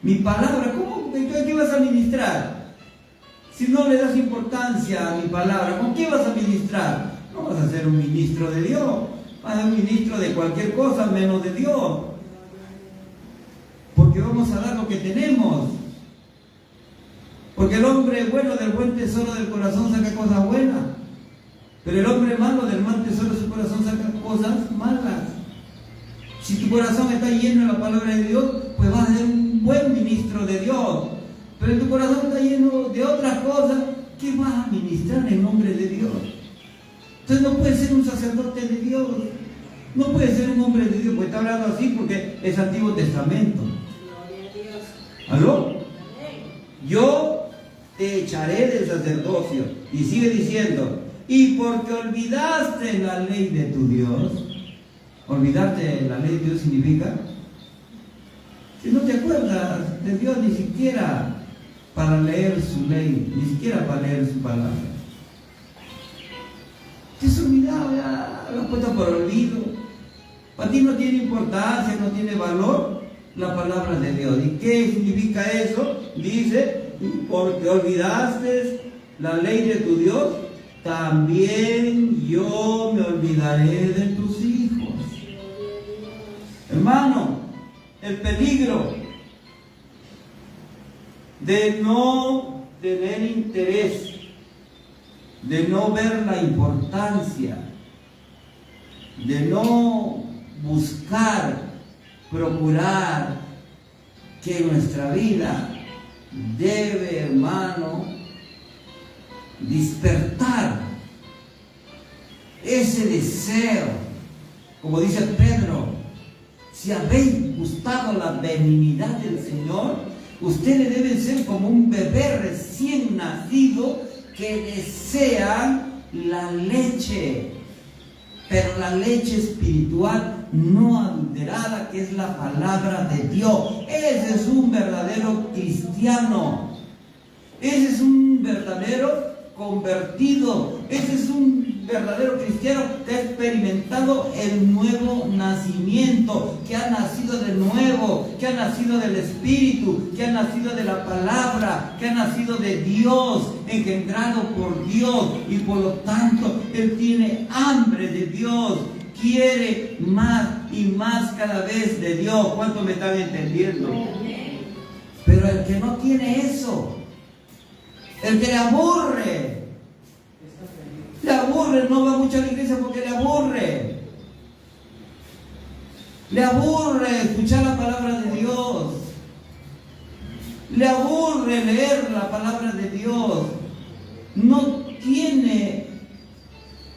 mi palabra. ¿Cómo? ¿Qué vas a ministrar? Si no le das importancia a mi palabra, ¿con qué vas a ministrar? No vas a ser un ministro de Dios, vas a ser un ministro de cualquier cosa menos de Dios. Porque vamos a dar lo que tenemos. Porque el hombre bueno del buen tesoro del corazón saca cosas buenas. Pero el hombre malo del mal tesoro de su corazón saca cosas malas. Si tu corazón está lleno de la palabra de Dios, pues vas a ser un buen ministro de Dios. Pero tu corazón está lleno de otras cosas, ¿qué vas a ministrar en nombre de Dios? Entonces no puedes ser un sacerdote de Dios. No puedes ser un hombre de Dios, porque está hablando así porque es Antiguo Testamento. Gloria a Dios. ¿Aló? Amén. Yo te echaré del sacerdocio. Y sigue diciendo, y porque olvidaste la ley de tu Dios. Olvidarte la ley de Dios significa, si no te acuerdas de Dios ni siquiera para leer su ley, ni siquiera para leer su palabra. Te has olvidado, ya lo has puesto por olvido. Para ti no tiene importancia, no tiene valor la palabra de Dios. ¿Y qué significa eso? Dice, porque olvidaste la ley de tu Dios, también yo me olvidaré de tus hijos. Hermano, el peligro de no tener interés, de no ver la importancia, de no buscar, procurar que nuestra vida debe, hermano, despertar ese deseo, como dice Pedro, si habéis gustado la benignidad del Señor, ustedes deben ser como un bebé recién nacido que desean la leche, pero la leche espiritual no adulterada, que es la palabra de Dios. Ese es un verdadero cristiano, ese es un verdadero convertido, ese es un verdadero cristiano que ha experimentado el nuevo nacimiento, que ha nacido de nuevo, que ha nacido del Espíritu, que ha nacido de la palabra, que ha nacido de Dios, engendrado por Dios, y por lo tanto él tiene hambre de Dios, quiere más y más cada vez de Dios. ¿Cuánto me están entendiendo? Pero el que no tiene eso, el que le aburre, no va mucho a la iglesia porque le aburre escuchar la palabra de Dios, le aburre leer la palabra de Dios, no tiene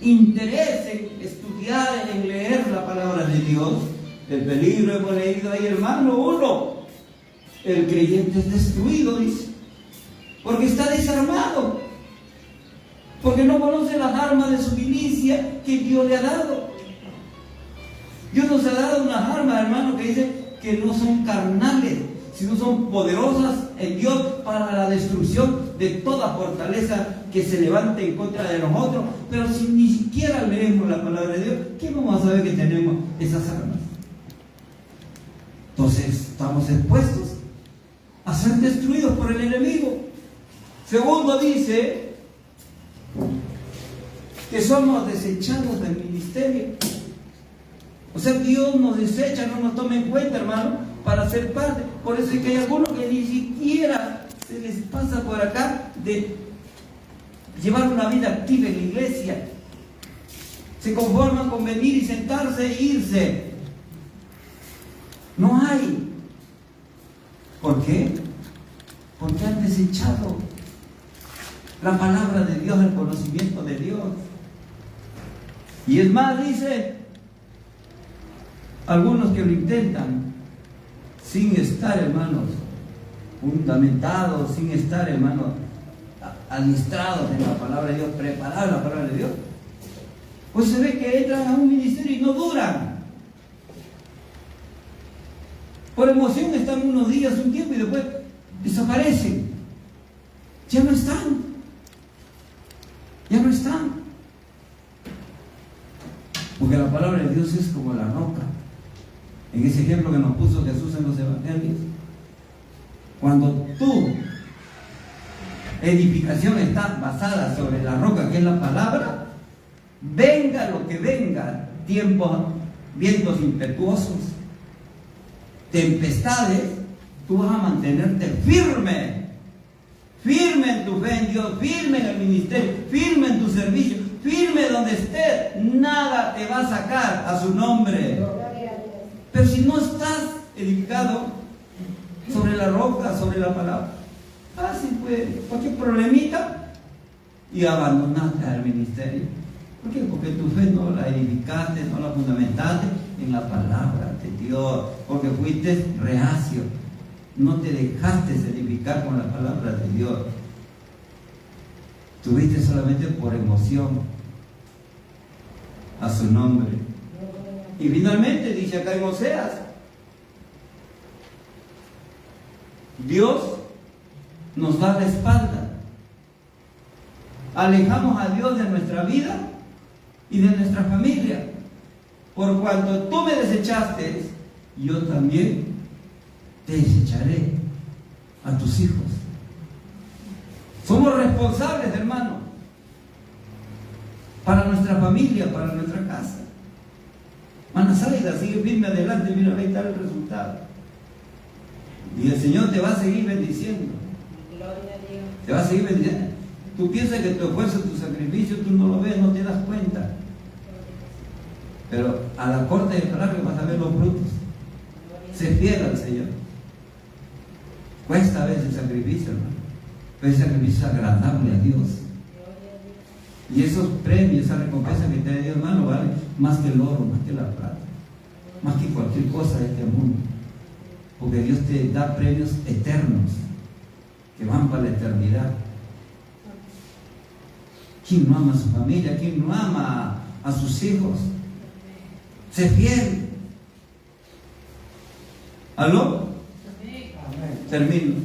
interés en estudiar, en leer la palabra de Dios. El peligro hemos leído ahí, hermano 1, el creyente es destruido, dice, porque está desarmado, porque no conoce las armas de su milicia que Dios le ha dado. Dios nos ha dado unas armas, hermano, que dice que no son carnales, sino son poderosas en Dios para la destrucción de toda fortaleza que se levante en contra de nosotros. Pero si ni siquiera leemos la palabra de Dios, ¿qué vamos a saber que tenemos esas armas? Entonces estamos expuestos a ser destruidos por el enemigo. Segundo, dice que somos desechados del ministerio. O sea, Dios nos desecha, no nos toma en cuenta, hermano, para ser parte. Por eso es que hay algunos que ni siquiera se les pasa por acá de llevar una vida activa en la iglesia. Se conforman con venir y sentarse e irse. No hay. ¿Por qué? Porque han desechado la palabra de Dios, el conocimiento de Dios. Y es más, dice, algunos que lo intentan sin estar, hermanos, fundamentados, sin estar, hermanos, administrados en la palabra de Dios, preparados en la palabra de Dios, pues se ve que entran a un ministerio y no duran. Por emoción están unos días, un tiempo, y después desaparecen. Ya no están. Porque la palabra de Dios es como la roca. En ese ejemplo que nos puso Jesús en los evangelios, cuando tu edificación está basada sobre la roca, que es la palabra, venga lo que venga, vientos impetuosos, tempestades, tú vas a mantenerte firme en tu fe en Dios, firme en el ministerio, firme en tu servicio, firme donde estés. Nada te va a sacar a su nombre. Pero si no estás edificado sobre la roca, sobre la palabra, así pues, cualquier problemita y abandonaste al ministerio. ¿Por qué? Porque tu fe no la edificaste, no la fundamentaste en la palabra de Dios, porque fuiste reacio, no te dejaste edificar con la palabra de Dios. Tuviste solamente por emoción a su nombre. Y finalmente dice acá en Oseas, Dios nos da la espalda, alejamos a Dios de nuestra vida y de nuestra familia. Por cuanto tú me desechaste, yo también te desecharé a tus hijos. Somos responsables, hermano, para nuestra familia, para nuestra casa. Manasaida, sigue firme adelante, mira, ahí está el resultado. Y el Señor te va a seguir bendiciendo. Gloria a Dios. Te va a seguir bendiciendo. Tú piensas que tu esfuerzo, tu sacrificio, tú no lo ves, no te das cuenta. Pero a la corte del largo vas a ver los frutos. Se fiel al Señor. Cuesta a veces el sacrificio, hermano. Pero ese sacrificio es agradable a Dios. Y esos premios, esa recompensa que te da Dios, hermano, vale más que el oro, más que la plata, más que cualquier cualquier cosa de este mundo, porque Dios te da premios eternos que van para la eternidad. ¿Quién no ama a su familia? ¿Quién no ama a sus hijos? Sé fiel. ¿Aló? Termino.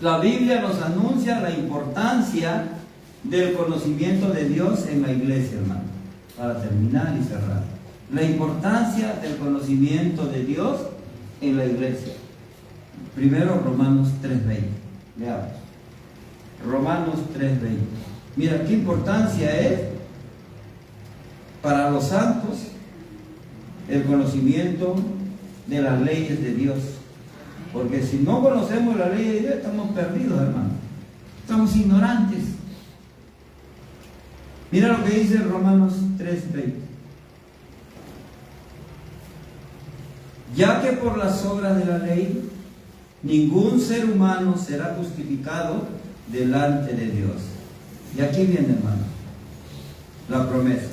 La Biblia nos anuncia la importancia del conocimiento de Dios en la iglesia, hermano. Para terminar y cerrar. La importancia del conocimiento de Dios en la iglesia. Primero, Romanos 3:20. Veamos. Romanos 3:20. Mira, qué importancia es para los santos el conocimiento de las leyes de Dios. Porque si no conocemos la ley de Dios, estamos perdidos, hermano. Estamos ignorantes. Mira lo que dice Romanos 3:20. Ya que por las obras de la ley, ningún ser humano será justificado delante de Dios. Y aquí viene, hermano, la promesa.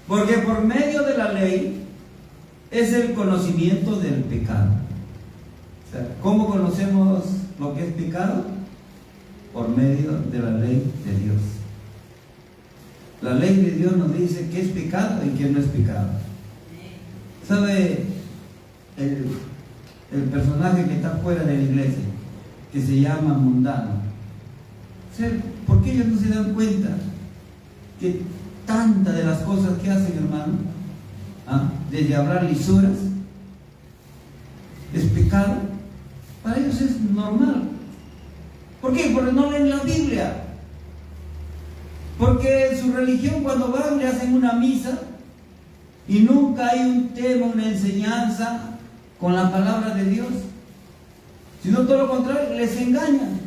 Porque por medio de la ley es el conocimiento del pecado. O sea, ¿cómo conocemos lo que es pecado? Por medio de la ley de Dios. La ley de Dios nos dice qué es pecado y qué no es pecado. ¿Sabe el personaje que está fuera de la iglesia, que se llama mundano? ¿Por qué ellos no se dan cuenta que tantas de las cosas que hacen, hermano, desde hablar lisuras, es pecado? Para ellos es normal. ¿Por qué? Porque no leen la Biblia. Porque en su religión, cuando van, le hacen una misa y nunca hay un tema, una enseñanza con la palabra de Dios, sino todo lo contrario, les engañan.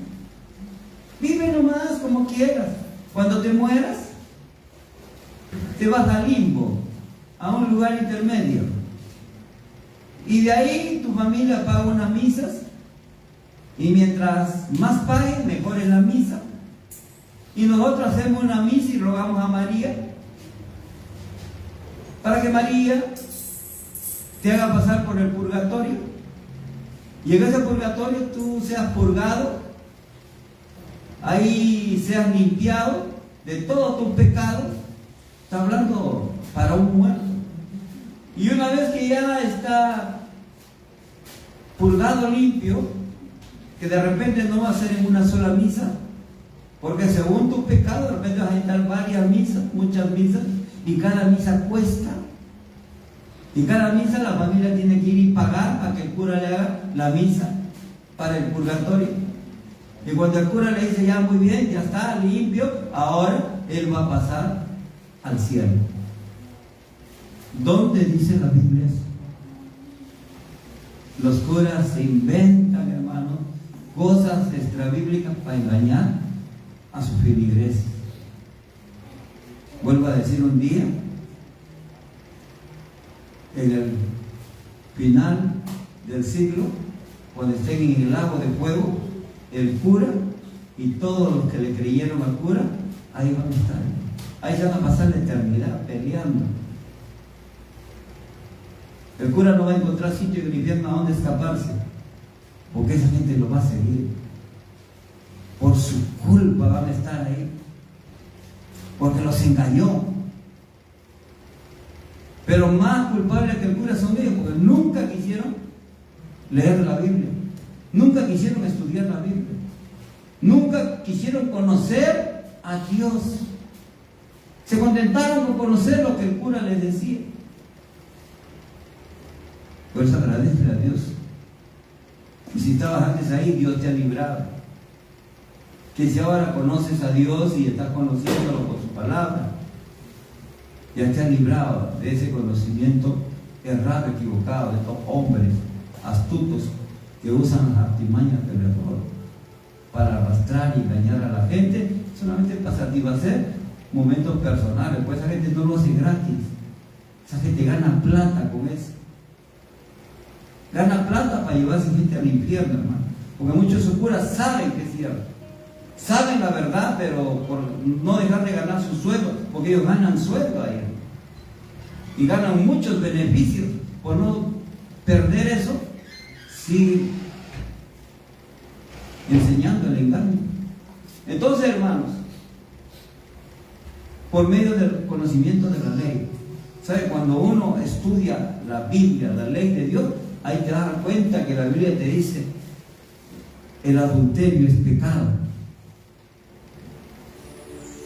Vive nomás como quieras. Cuando te mueras, te vas al limbo, a un lugar intermedio, y de ahí tu familia paga unas misas, y mientras más paguen, mejor es la misa. Y nosotros hacemos una misa y rogamos a María para que María te haga pasar por el purgatorio, y en ese purgatorio tú seas purgado, ahí seas limpiado de todos tus pecados. Está hablando para un muerto. Y una vez que ya está purgado, limpio, que de repente no va a ser en una sola misa, porque según tus pecados de repente vas a estar varias misas, muchas misas, y cada misa cuesta. Y cada misa la familia tiene que ir y pagar para que el cura le haga la misa para el purgatorio. Y cuando el cura le dice, ya muy bien, ya está limpio, ahora él va a pasar al cielo. ¿Dónde dice la Biblia eso? Los curas se inventan, hermano, cosas extrabíblicas para engañar a sus feligreses. Vuelvo a decir, un día, en el final del siglo, cuando estén en el lago de fuego, el cura y todos los que le creyeron al cura, ahí van a estar. Ahí se van a pasar la eternidad peleando. El cura no va a encontrar sitio en el infierno a donde escaparse, porque esa gente lo va a seguir. Por su culpa van a estar ahí, porque los engañó. Pero más culpables que el cura son ellos, porque nunca quisieron leer la Biblia, nunca quisieron estudiar la Biblia, nunca quisieron conocer a Dios. Se contentaron con conocer lo que el cura les decía. Por eso agradece a Dios. Y si estabas antes ahí, Dios te ha librado. Que si ahora conoces a Dios y estás conociéndolo por su palabra, ya te ha librado de ese conocimiento errado, equivocado, de estos hombres astutos que usan las artimañas del error para arrastrar y engañar a la gente, solamente para satisfacer momentos personales. Pues esa gente no lo hace gratis. Esa gente gana plata con eso. Gana plata para llevarse gente al infierno, hermano. Porque muchos de sus curas saben que es cierto. Saben la verdad, pero por no dejar de ganar su sueldo, porque ellos ganan sueldo ahí. y ganan muchos beneficios por no perder eso, siguen enseñando el engaño. Entonces, hermanos, por medio del conocimiento de la ley, ¿sabe? Cuando uno estudia la Biblia, la ley de Dios, ahí te das cuenta que la Biblia te dice: el adulterio es pecado,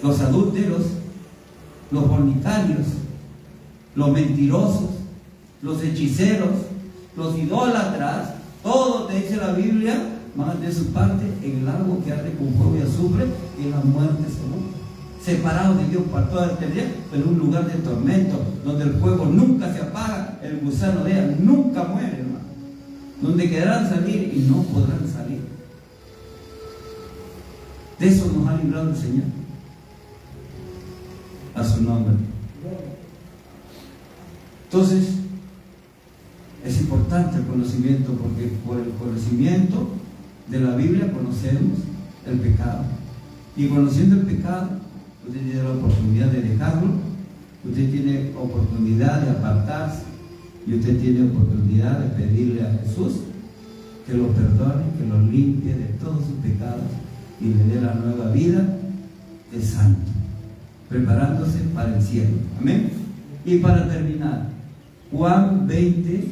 los adúlteros, los fornicarios, los mentirosos, los hechiceros, los idólatras, todo te dice la Biblia, van de su parte en el lago que arde con fuego y azufre, y en la muerte segura. Separados de Dios para toda la eternidad, pero en un lugar de tormento, donde el fuego nunca se apaga, el gusano de ella nunca muere, hermano. Donde querrán salir y no podrán salir. De eso nos ha librado el Señor. A su nombre. Entonces, es importante el conocimiento, porque por el conocimiento de la Biblia conocemos el pecado. Y conociendo el pecado, usted tiene la oportunidad de dejarlo, usted tiene oportunidad de apartarse, y usted tiene oportunidad de pedirle a Jesús que lo perdone, que lo limpie de todos sus pecados y le dé la nueva vida de santo, preparándose para el cielo. Amén. Y para terminar, Juan 20,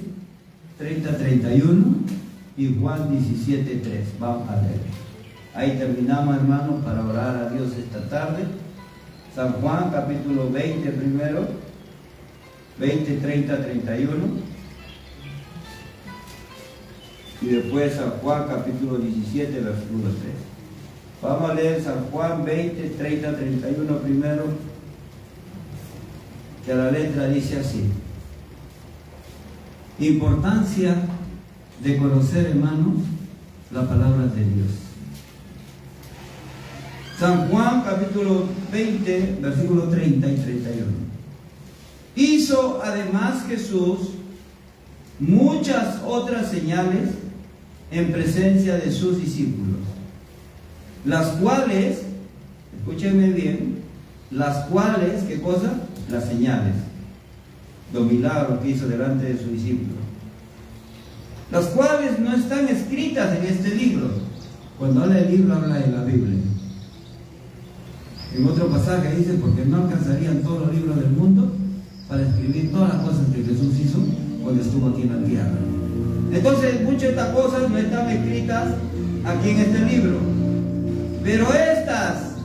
30, 31 y Juan 17, 3. Vamos a leer. Ahí terminamos, hermanos, para orar a Dios esta tarde. San Juan, capítulo 20 primero, 20, 30, 31. Y después San Juan, capítulo 17, versículo 3. Vamos a leer San Juan 20, 30, 31 primero, que la letra dice así. Importancia de conocer, hermanos, la palabra de Dios. San Juan capítulo 20, versículos 30 y 31. Hizo además Jesús muchas otras señales en presencia de sus discípulos, las cuales, escúchenme bien, las cuales, ¿qué cosa? Las señales, los milagros que hizo delante de sus discípulos, las cuales no están escritas en este libro. Cuando habla del libro, habla de la Biblia. En otro pasaje dice: porque no alcanzarían todos los libros del mundo para escribir todas las cosas que Jesús hizo cuando estuvo aquí en la tierra. Entonces, muchas de estas cosas no están escritas aquí en este libro, pero estas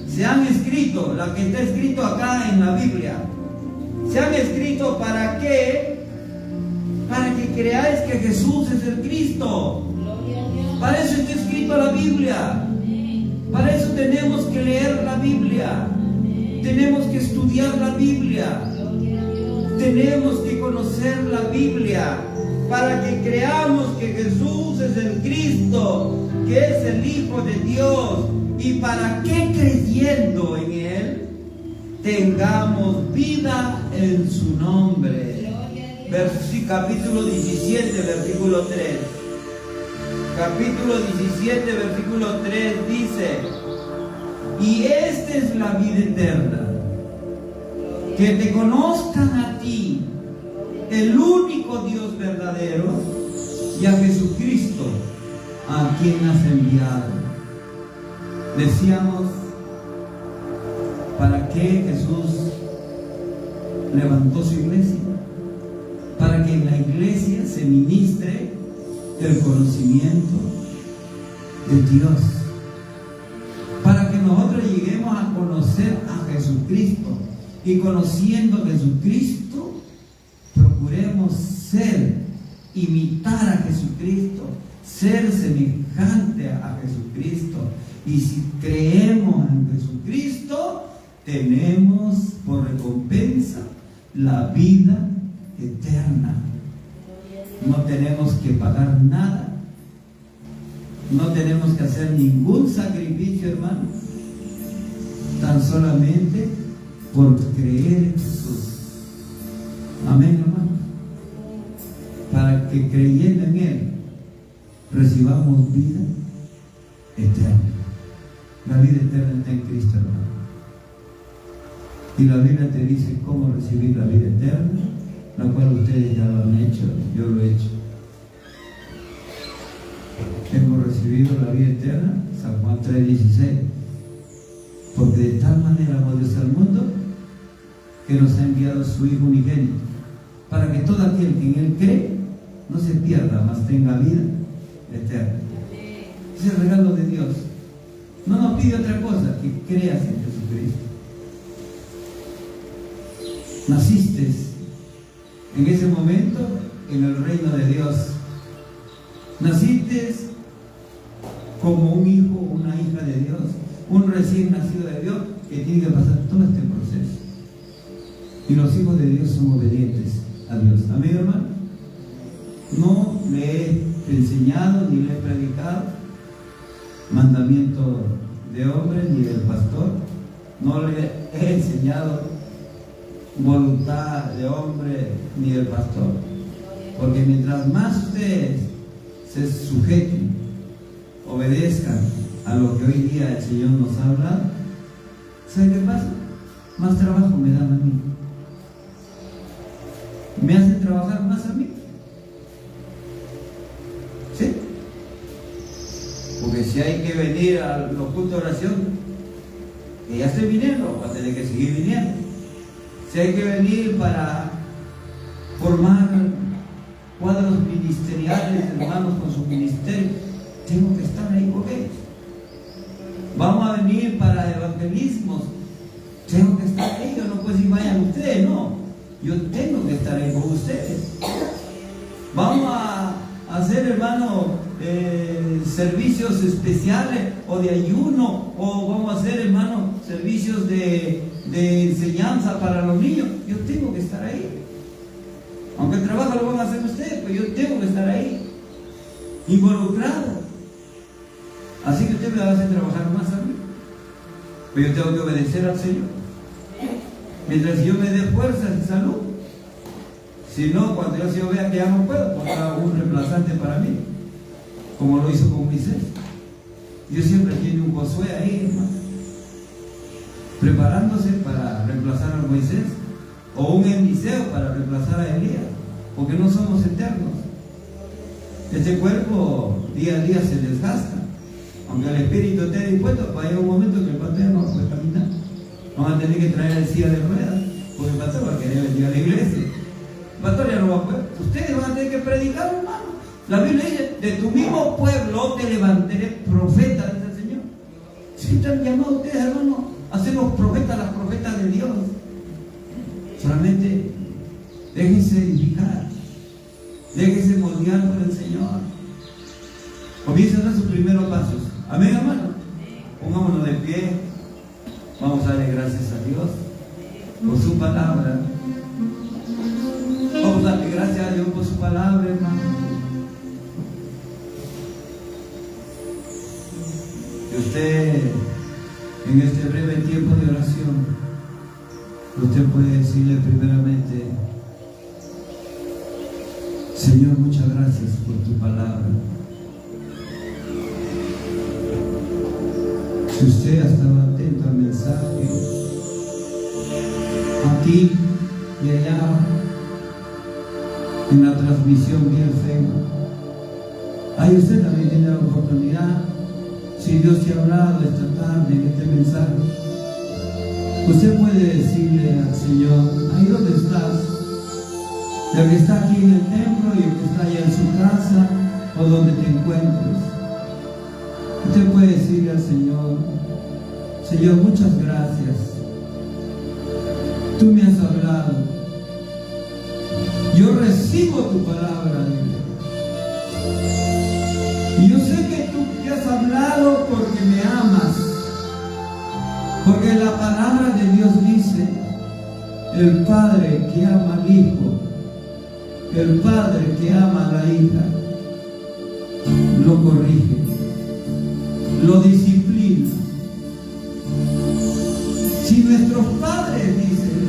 se han escrito, la que está escrito acá en la Biblia, se han escrito ¿para qué? Para que creáis que Jesús es el Cristo. Para eso está escrito la Biblia. Para eso tenemos que leer la Biblia. Tenemos que estudiar la Biblia. Tenemos que conocer la Biblia para que creamos que Jesús es el Cristo, que es el Hijo de Dios, y para que creyendo en Él tengamos vida en su nombre. Capítulo 17, versículo 3. Capítulo 17, versículo 3 dice: y esta es la vida eterna, que te conozcan a ti, el único Dios verdadero, y a Jesucristo, a quien has enviado. Decíamos, ¿para qué Jesús levantó su iglesia? Para que en la iglesia se ministre el conocimiento de Dios, para que nosotros lleguemos a conocer a Jesucristo, y conociendo a Jesucristo procuremos imitar a Jesucristo, ser semejante a Jesucristo. Y si creemos en Jesucristo, tenemos por recompensa la vida eterna. No tenemos que pagar nada, no tenemos que hacer ningún sacrificio, hermano, tan solamente por creer en Jesús. Amén, hermano. Para que creyendo en Él recibamos vida eterna. La vida eterna está en Cristo, hermano. Y la Biblia te dice cómo recibir la vida eterna, la cual ustedes ya lo han hecho, yo lo he hecho. Hemos recibido la vida eterna, San Juan 3:16. Porque de tal manera amó Dios al mundo que nos ha enviado su Hijo unigénito, para que todo aquel que en Él cree no se pierda, mas tenga vida eterna. Es el regalo de Dios. No nos pide otra cosa, que creas en Jesucristo. Naciste en ese momento en el reino de Dios. Naciste como un hijo, una hija de Dios, un recién nacido de Dios que tiene que pasar todo este proceso. Y los hijos de Dios son obedientes a Dios. Amén, hermano. No le he enseñado ni le he predicado mandamiento de hombre ni del pastor. No le he enseñado voluntad de hombre ni del pastor. Porque mientras más ustedes se sujeten, obedezcan a lo que hoy día el Señor nos ha hablado, ¿sabe qué pasa? Más trabajo me dan a mí. Me hacen trabajar más a mí. ¿Sí? Porque si hay que venir a los cultos de oración, que ya estoy viniendo, va a tener que seguir viniendo. Si hay que venir para formar cuadros ministeriales, hermanos con su ministerio, tengo que estar ahí con ellos. Vamos a venir para evangelismos, tengo que estar ahí. Yo no puedo decir vayan ustedes, no. Yo tengo que estar ahí con ustedes. Vamos a hacer, hermano, servicios especiales o de ayuno, o vamos a hacer, hermano, servicios de enseñanza para los niños. Yo tengo que estar ahí. Aunque el trabajo lo van a hacer ustedes, pero yo tengo que estar ahí, involucrado. Así que usted me va a hacer trabajar más a mí, pero yo tengo que obedecer al Señor. Mientras yo me dé fuerzas y salud. Si no, cuando yo vea que ya no puedo, pondrá un reemplazante para mí, como lo hizo con Moisés. Dios siempre tiene un Josué ahí, hermano, preparándose para reemplazar a Moisés, o un Eliseo para reemplazar a Elías, porque no somos eternos. Este cuerpo día a día se desgasta. Aunque el espíritu esté dispuesto, va a llegar un momento que el pastor ya no va a poder caminar. Vamos a tener que traer el silla de ruedas, porque el pastor va a querer venir a la iglesia. El pastor ya no va a poder. Ustedes van a tener que predicar, hermano. La Biblia dice: de tu mismo pueblo te levantaré profeta, dice el Señor. Si están llamados ustedes, hermano, a ser los profetas, las profetas de Dios. Solamente déjense edificar, déjense moldear por el Señor. Comiencen a dar sus primeros pasos. Amén, hermano. Pongámonos de pie. Vamos a darle gracias a Dios por su palabra. Vamos a darle gracias a Dios por su palabra, hermano. Y usted, en este breve tiempo de oración, usted puede decirle primeramente: Señor, muchas gracias por tu palabra. Si usted ha estado atento al mensaje, aquí y allá, en la transmisión vía Facebook, ahí usted también tiene la oportunidad. Si Dios te ha hablado esta tarde en este mensaje, usted puede decirle al Señor: ahí donde estás, el que está aquí en el templo y el que está allá en su casa o donde te encuentres, usted puede decirle al Señor: Señor, muchas gracias. Tú me has hablado. Yo recibo tu palabra, Dios. Y yo sé que tú me has hablado porque me amas. Porque la palabra de Dios dice: el padre que ama al hijo, el padre que ama a la hija, lo corrige, lo disciplina. Si nuestros padres, dicen,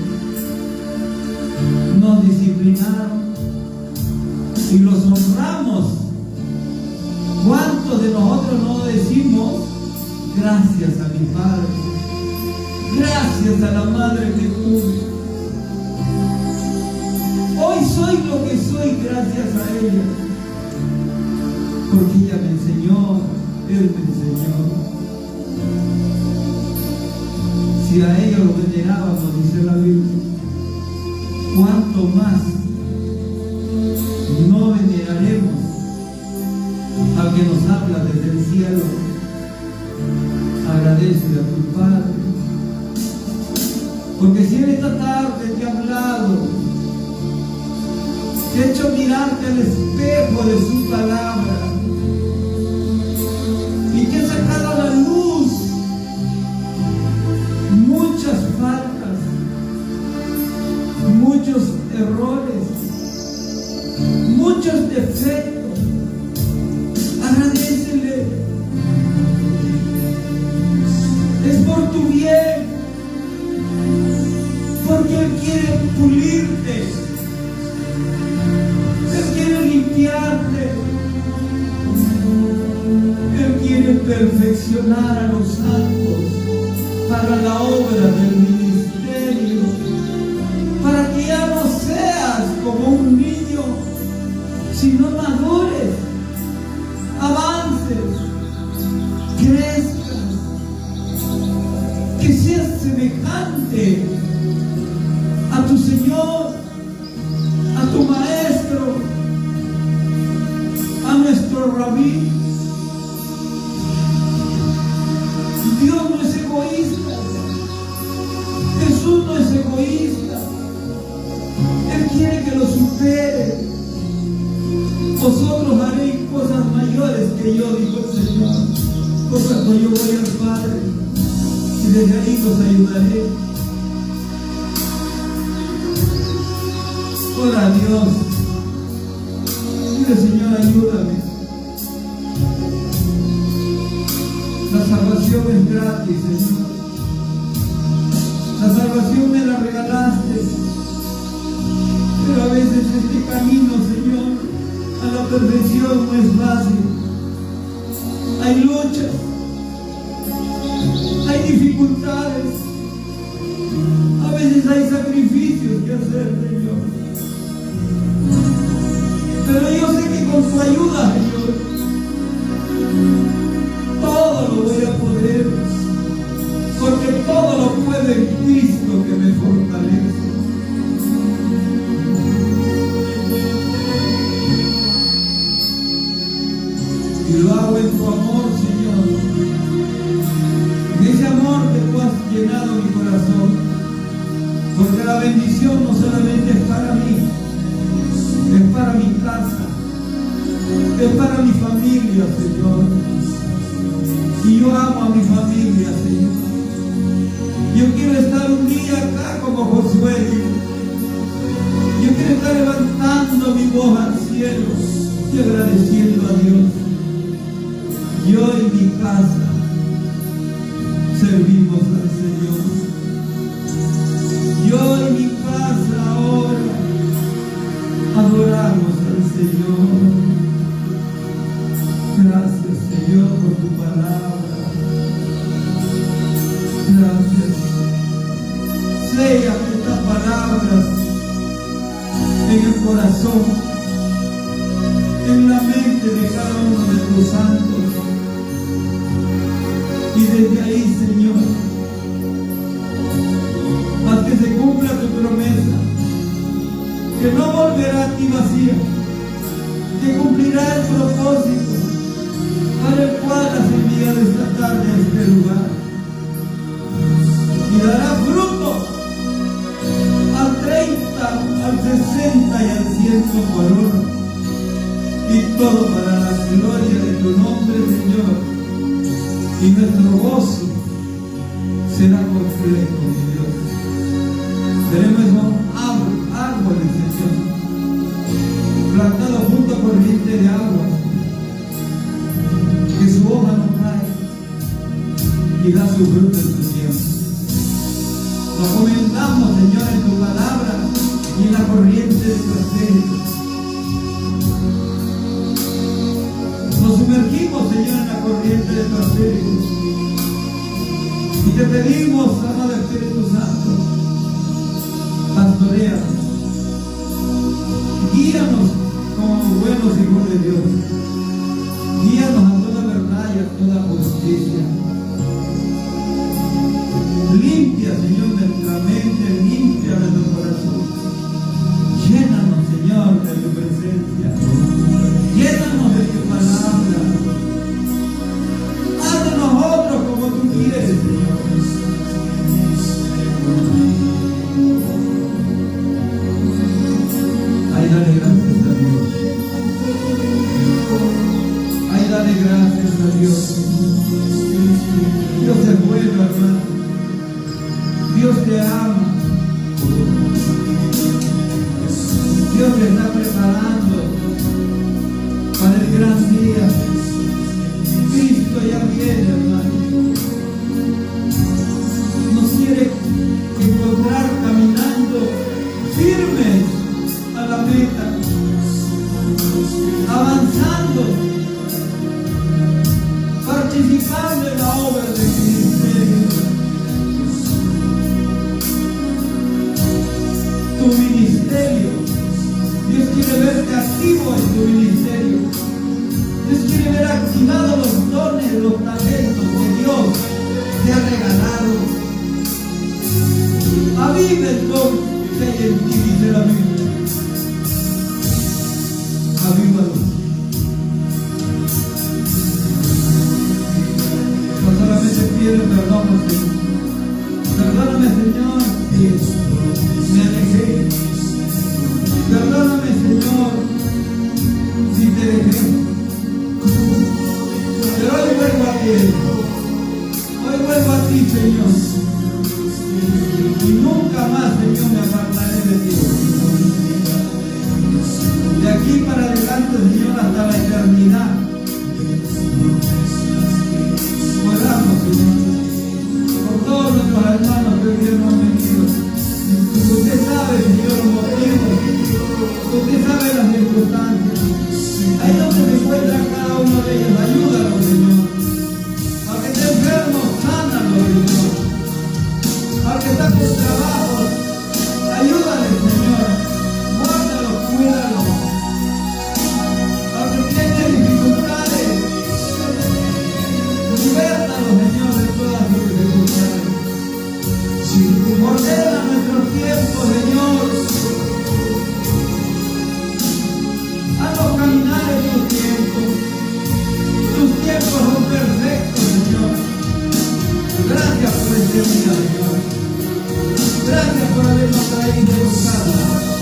nos disciplinaron y los honramos, ¿cuántos de nosotros no decimos: gracias a mi padre, gracias a la madre que tuvo gracias a ella, porque ella me enseñó, Él me enseñó. Si a ellos lo venerábamos, dice la Biblia, ¿cuánto más no veneraremos al que nos habla desde el cielo? Agradece a tu Padre, porque si en esta tarde te ha hablado, te ha hecho mirarte al espejo de su palabra y te ha sacado a la luz muchas faltas, muchos errores, muchos defectos, agradécele. Es por tu bien, porque Él quiere pulirte, Él quiere limpiarte, Él quiere perfeccionar a los santos para la obra del ministerio, para que ya no seas como un niño, sino madures, avances, crezcas, que seas semejante a tu Señor, a tu Maestro, a nuestro Rabí. Dios no es egoísta, Jesús no es egoísta, Él quiere que lo supere. Vosotros haréis cosas mayores que yo, dijo el Señor, por cuanto yo voy al Padre y desde ahí los ayudaré. Ora a Dios, dile: Señor, ayúdame. La salvación es gratis, Señor. La salvación me la regalaste, pero a veces este camino, Señor, a la perfección no es fácil. Hay luchas, hay dificultades, a veces hay sacrificios que hacer, Señor. Pero yo sé que con tu ayuda, Señor, todo lo voy a poder, porque todo lo puede en Cristo que me fortalece. Y lo hago en tu amor, Señor. En ese amor que tú has llenado mi corazón, porque la bendición no solamente es para mí, es para mi casa, es para mi familia, Señor. Y yo amo a mi familia, Señor. Yo quiero estar un día acá como Josué. Yo quiero estar levantando mi voz al cielo y agradeciendo a Dios. Yo y mi casa servimos al Señor. Yo y mi casa ahora adoramos al Señor. Gracias, Señor, por tu palabra. Gracias. Sella estas palabras en el corazón, en la mente de cada uno de tus santos. Y desde ahí, Señor, haz que se cumpla tu promesa, que no volverá a ti vacía, que cumplirá el propósito para el cual has enviado esta tarde a este lugar. Y dará fruto al 30, al 60 y al 100 por uno. Y todo para la gloria de tu nombre, Señor. Y nuestro gozo será completo, mi Dios. Tenemos árboles, Señor, plantados junto a corriente de aguas, que su hoja no cae y da su fruto en su tiempo. Lo comentamos, Señor, en tu palabra y en la corriente de tu espíritu. Nos sumergimos, Señor, en la corriente de tu espíritu. Y te pedimos, amado Espíritu Santo, pastoréanos, guíanos como buenos hijos de Dios. Guíanos a toda verdad y a toda justicia. Limpia, Señor, nuestra mente, limpia nuestro corazón. Llénanos, Señor, de tu presencia. Llénanos de tu palabra. Haz de nosotros como tú quieres, Señor. Ay, dale gracias a Dios. Ay, dale gracias a Dios. Dios es bueno, hermano. Dios te ama. Dios te está preparando para el gran día. Cristo ya viene, hermano. Nos quiere encontrar caminando firmes a la meta, avanzando, participando en la obra del ministerio. Tu ministerio, Dios quiere verte activo en tu ministerio. Dios quiere ver activados los dones, los talentos que Dios te ha regalado. Aviva el don que hay en ti, dice la Biblia. Avívalo. No solamente pido perdón, Señor. Perdóname, Señor, si me alejé. Perdóname, Señor, si te dejé. Pero hoy vuelvo a ti. Hoy vuelvo a ti, Señor. Y nunca más, Señor, me apartaré de ti. De aquí para adelante, Señor, hasta la eternidad. Oramos, Señor, por todos nuestros hermanos que hoy día no han venido. Usted sabe, Señor, los motivos. Usted sabe las circunstancias. Ahí donde se encuentra cada uno de ellos, ayúdalo, Señor. Al que está enfermo, sánalo, Señor. Al que está con trabajo, ayúdale, Señor. Guárdalo, cuídalo. Al que tiene dificultades, libértalo, Señor, de todas sus dificultades. Ordena nuestros tiempos, Señor. Haznos caminar en tus tiempos. Tus tiempos son perfectos, Señor. Gracias por este día, Señor. Gracias por habernos traído a tu casa.